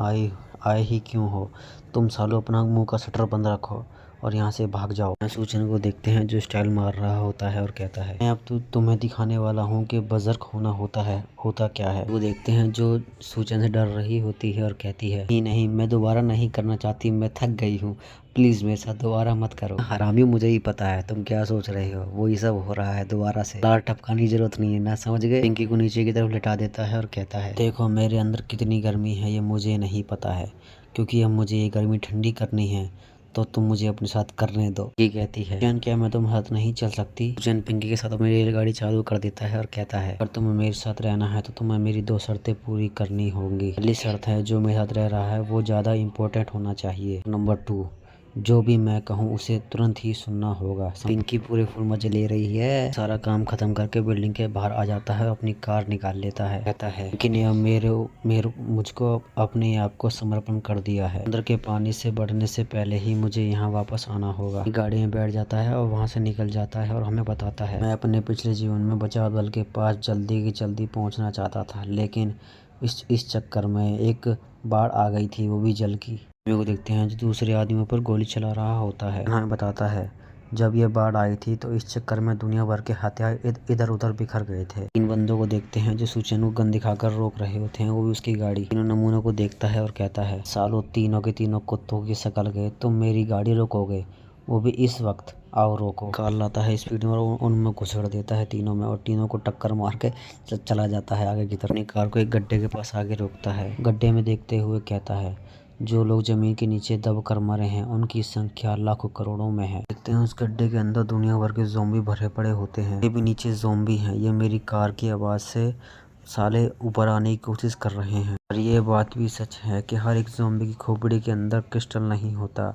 आए ही क्यों हो। तुम सालों अपना मुंह का शटर बंद रखो और यहाँ से भाग जाओ। सूचन को देखते हैं जो स्टाइल मार रहा होता है और कहता है मैं अब तुम्हें दिखाने वाला हूँ कि बजर्क होना होता क्या है। वो देखते हैं जो सूचन से डर रही होती है और कहती है नहीं मैं दोबारा नहीं करना चाहती, मैं थक गई हूँ, प्लीज मेरे साथ दोबारा मत करो। हरामी मुझे ही पता है तुम क्या सोच रहे हो, वो ही सब हो रहा है दोबारा से। लार टपकाने की जरूरत नहीं है ना, समझ गए। पिंकी को नीचे की तरफ लिटा देता है और कहता है देखो मेरे अंदर कितनी गर्मी है ये मुझे नहीं पता है, क्योंकि अब मुझे ये गर्मी ठंडी करनी है, तो तुम मुझे अपने साथ करने दो। ये कहती है जैन क्या मैं तुम्हारे साथ नहीं चल सकती। जैन पिंकी के साथ अपनी रेलगाड़ी चालू कर देता है और कहता है अगर तुम्हें मेरे साथ रहना है तो तुम्हें मेरी 2 शर्तें पूरी करनी होंगी। पहली शर्त है जो मेरे साथ रह रहा है वो ज़्यादा इम्पोर्टेंट होना चाहिए। नंबर 2 जो भी मैं कहूँ उसे तुरंत ही सुनना होगा। पिंकी पूरे फुल मजे ले रही है, सारा काम खत्म करके बिल्डिंग के बाहर आ जाता है, अपनी कार निकाल लेता है। कहता है कि मेरे मुझको अपने आप को समर्पण कर दिया है। अंदर के पानी से बढ़ने से पहले ही मुझे यहाँ वापस आना होगा। गाड़ी में बैठ जाता है और वहाँ से निकल जाता है और हमें बताता है मैं अपने पिछले जीवन में बचाव दल के पास जल्दी की जल्दी पहुँचना चाहता था, लेकिन इस चक्कर में एक बाढ़ आ गई थी, वो भी जल की। को देखते हैं जो दूसरे आदमियों पर गोली चला रहा होता है। हाँ बताता है जब ये बाढ़ आई थी तो इस चक्कर में दुनिया भर के हथियार इधर उधर बिखर गए थे। इन बंदों को देखते हैं जो सूचन को गन दिखाकर रोक रहे होते हैं, वो भी उसकी गाड़ी। तीनों नमूनों को देखता है और कहता है सालों तीनों के तीनों कुत्तों की शकल गए, तुम मेरी गाड़ी रोकोगे, वो भी इस वक्त, आओ रोको। कार लाता है स्पीड में और उनमें घुसड़ देता है तीनों में, और तीनों को टक्कर मार के चला जाता है आगे की तरफ। अपनी कार को एक गड्ढे के पास आगे रोकता है। गड्ढे में देखते हुए कहता है जो लोग जमीन के नीचे दब कर मरे हैं उनकी संख्या लाखों करोड़ों में है। देखते हैं उस गड्ढे के अंदर दुनिया भर के ज़ोंबी भरे पड़े होते हैं। ये भी नीचे ज़ोंबी हैं, ये मेरी कार की आवाज़ से साले ऊपर आने की कोशिश कर रहे हैं। और ये बात भी सच है कि हर एक ज़ोंबी की खोपड़ी के अंदर क्रिस्टल नहीं होता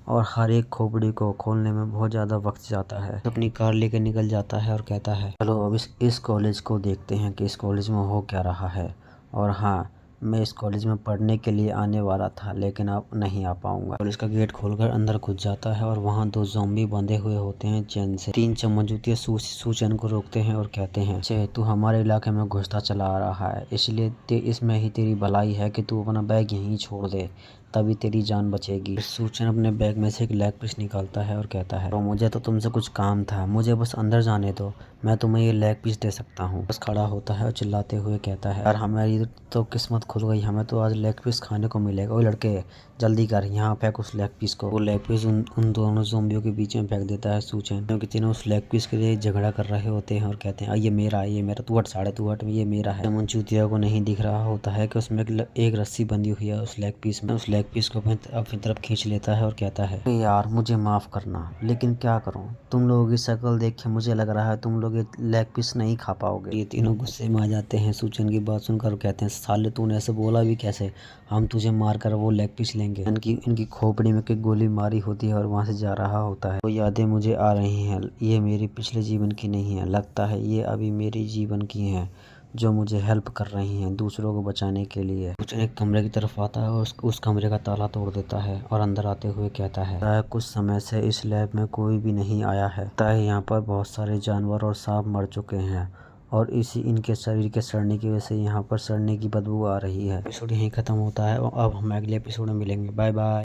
और हर एक खोपड़ी को खोलने में बहुत ज़्यादा वक्त जाता है। अपनी कार लेकर निकल जाता है और कहता है चलो अब इस कॉलेज को देखते हैं कि इस कॉलेज में हो क्या रहा है। और हाँ मैं इस कॉलेज में पढ़ने के लिए आने वाला था, लेकिन अब नहीं आ पाऊंगा। कॉलेज का गेट खोलकर अंदर घुस जाता है और वहाँ 2 ज़ॉम्बी बंधे हुए होते हैं चैन से। 3 चमचूतिया सूचन को रोकते हैं और कहते हैं चे तू हमारे इलाके में घुसता चला आ रहा है, इसलिए इसमें ही तेरी भलाई है कि तू अपना बैग यहीं छोड़ दे तभी तेरी जान बचेगी। सूचन अपने बैग में से एक लेग पीस निकालता है और कहता है, तो मुझे तो तुमसे कुछ काम था, मुझे बस अंदर जाने दो, मैं तुम्हें ये लेग पीस दे सकता हूँ। बस खड़ा होता है और चिल्लाते हुए कहता है, यार हमारी तो किस्मत खुल गई, हमें तो आज लेग पीस खाने को मिलेगा। ओ लड़के जल्दी कर, यहाँ फेंक उस लेग पीस को। वो लेग पीस उन दोनों ज़ोंबियों के बीच में फेंक देता है सूचन, क्योंकि तीनों उस लेग पीस के लिए झगड़ा कर रहे होते हैं और कहते हैं, ये मेरा है, ये मेरा, तू हट साढ़े, तू हट, ये मेरा है। उन चूतिया को नहीं दिख रहा होता है कि उसमें एक रस्सी बंधी हुई है उस लेग पीस में। उस लेग पीस को अपनी तरफ खींच लेता है और कहता है, यार मुझे माफ करना, लेकिन क्या करूं, तुम लोगों की शक्ल देख के मुझे लग रहा है तुम लोग ये लेग पीस नहीं खा पाओगे। ये तीनों गुस्से में आ जाते हैं सूचन की बात सुनकर और कहते हैं, साले तूने ऐसे बोला भी कैसे, हम तुझे मार कर वो लेग पीस लेंगे। इनकी खोपड़ी में कोई गोली मारी होती है और वहाँ से जा रहा होता है। वो यादें मुझे आ रही हैं, ये मेरी पिछले जीवन की नहीं है, लगता है ये अभी मेरी जीवन की हैं, जो मुझे हेल्प कर रही हैं दूसरों को बचाने के लिए। सूचन एक कमरे की तरफ आता है और उस कमरे का ताला तोड़ देता है और अंदर आते हुए कहता है, कुछ समय से इस लैब में कोई भी नहीं आया है, यहाँ पर बहुत सारे जानवर और सांप मर चुके हैं और इनके शरीर के सड़ने की वजह से यहाँ पर सड़ने की बदबू आ रही है। एपिसोड यहीं खत्म होता है और अब हम अगले एपिसोड में मिलेंगे। Bye bye.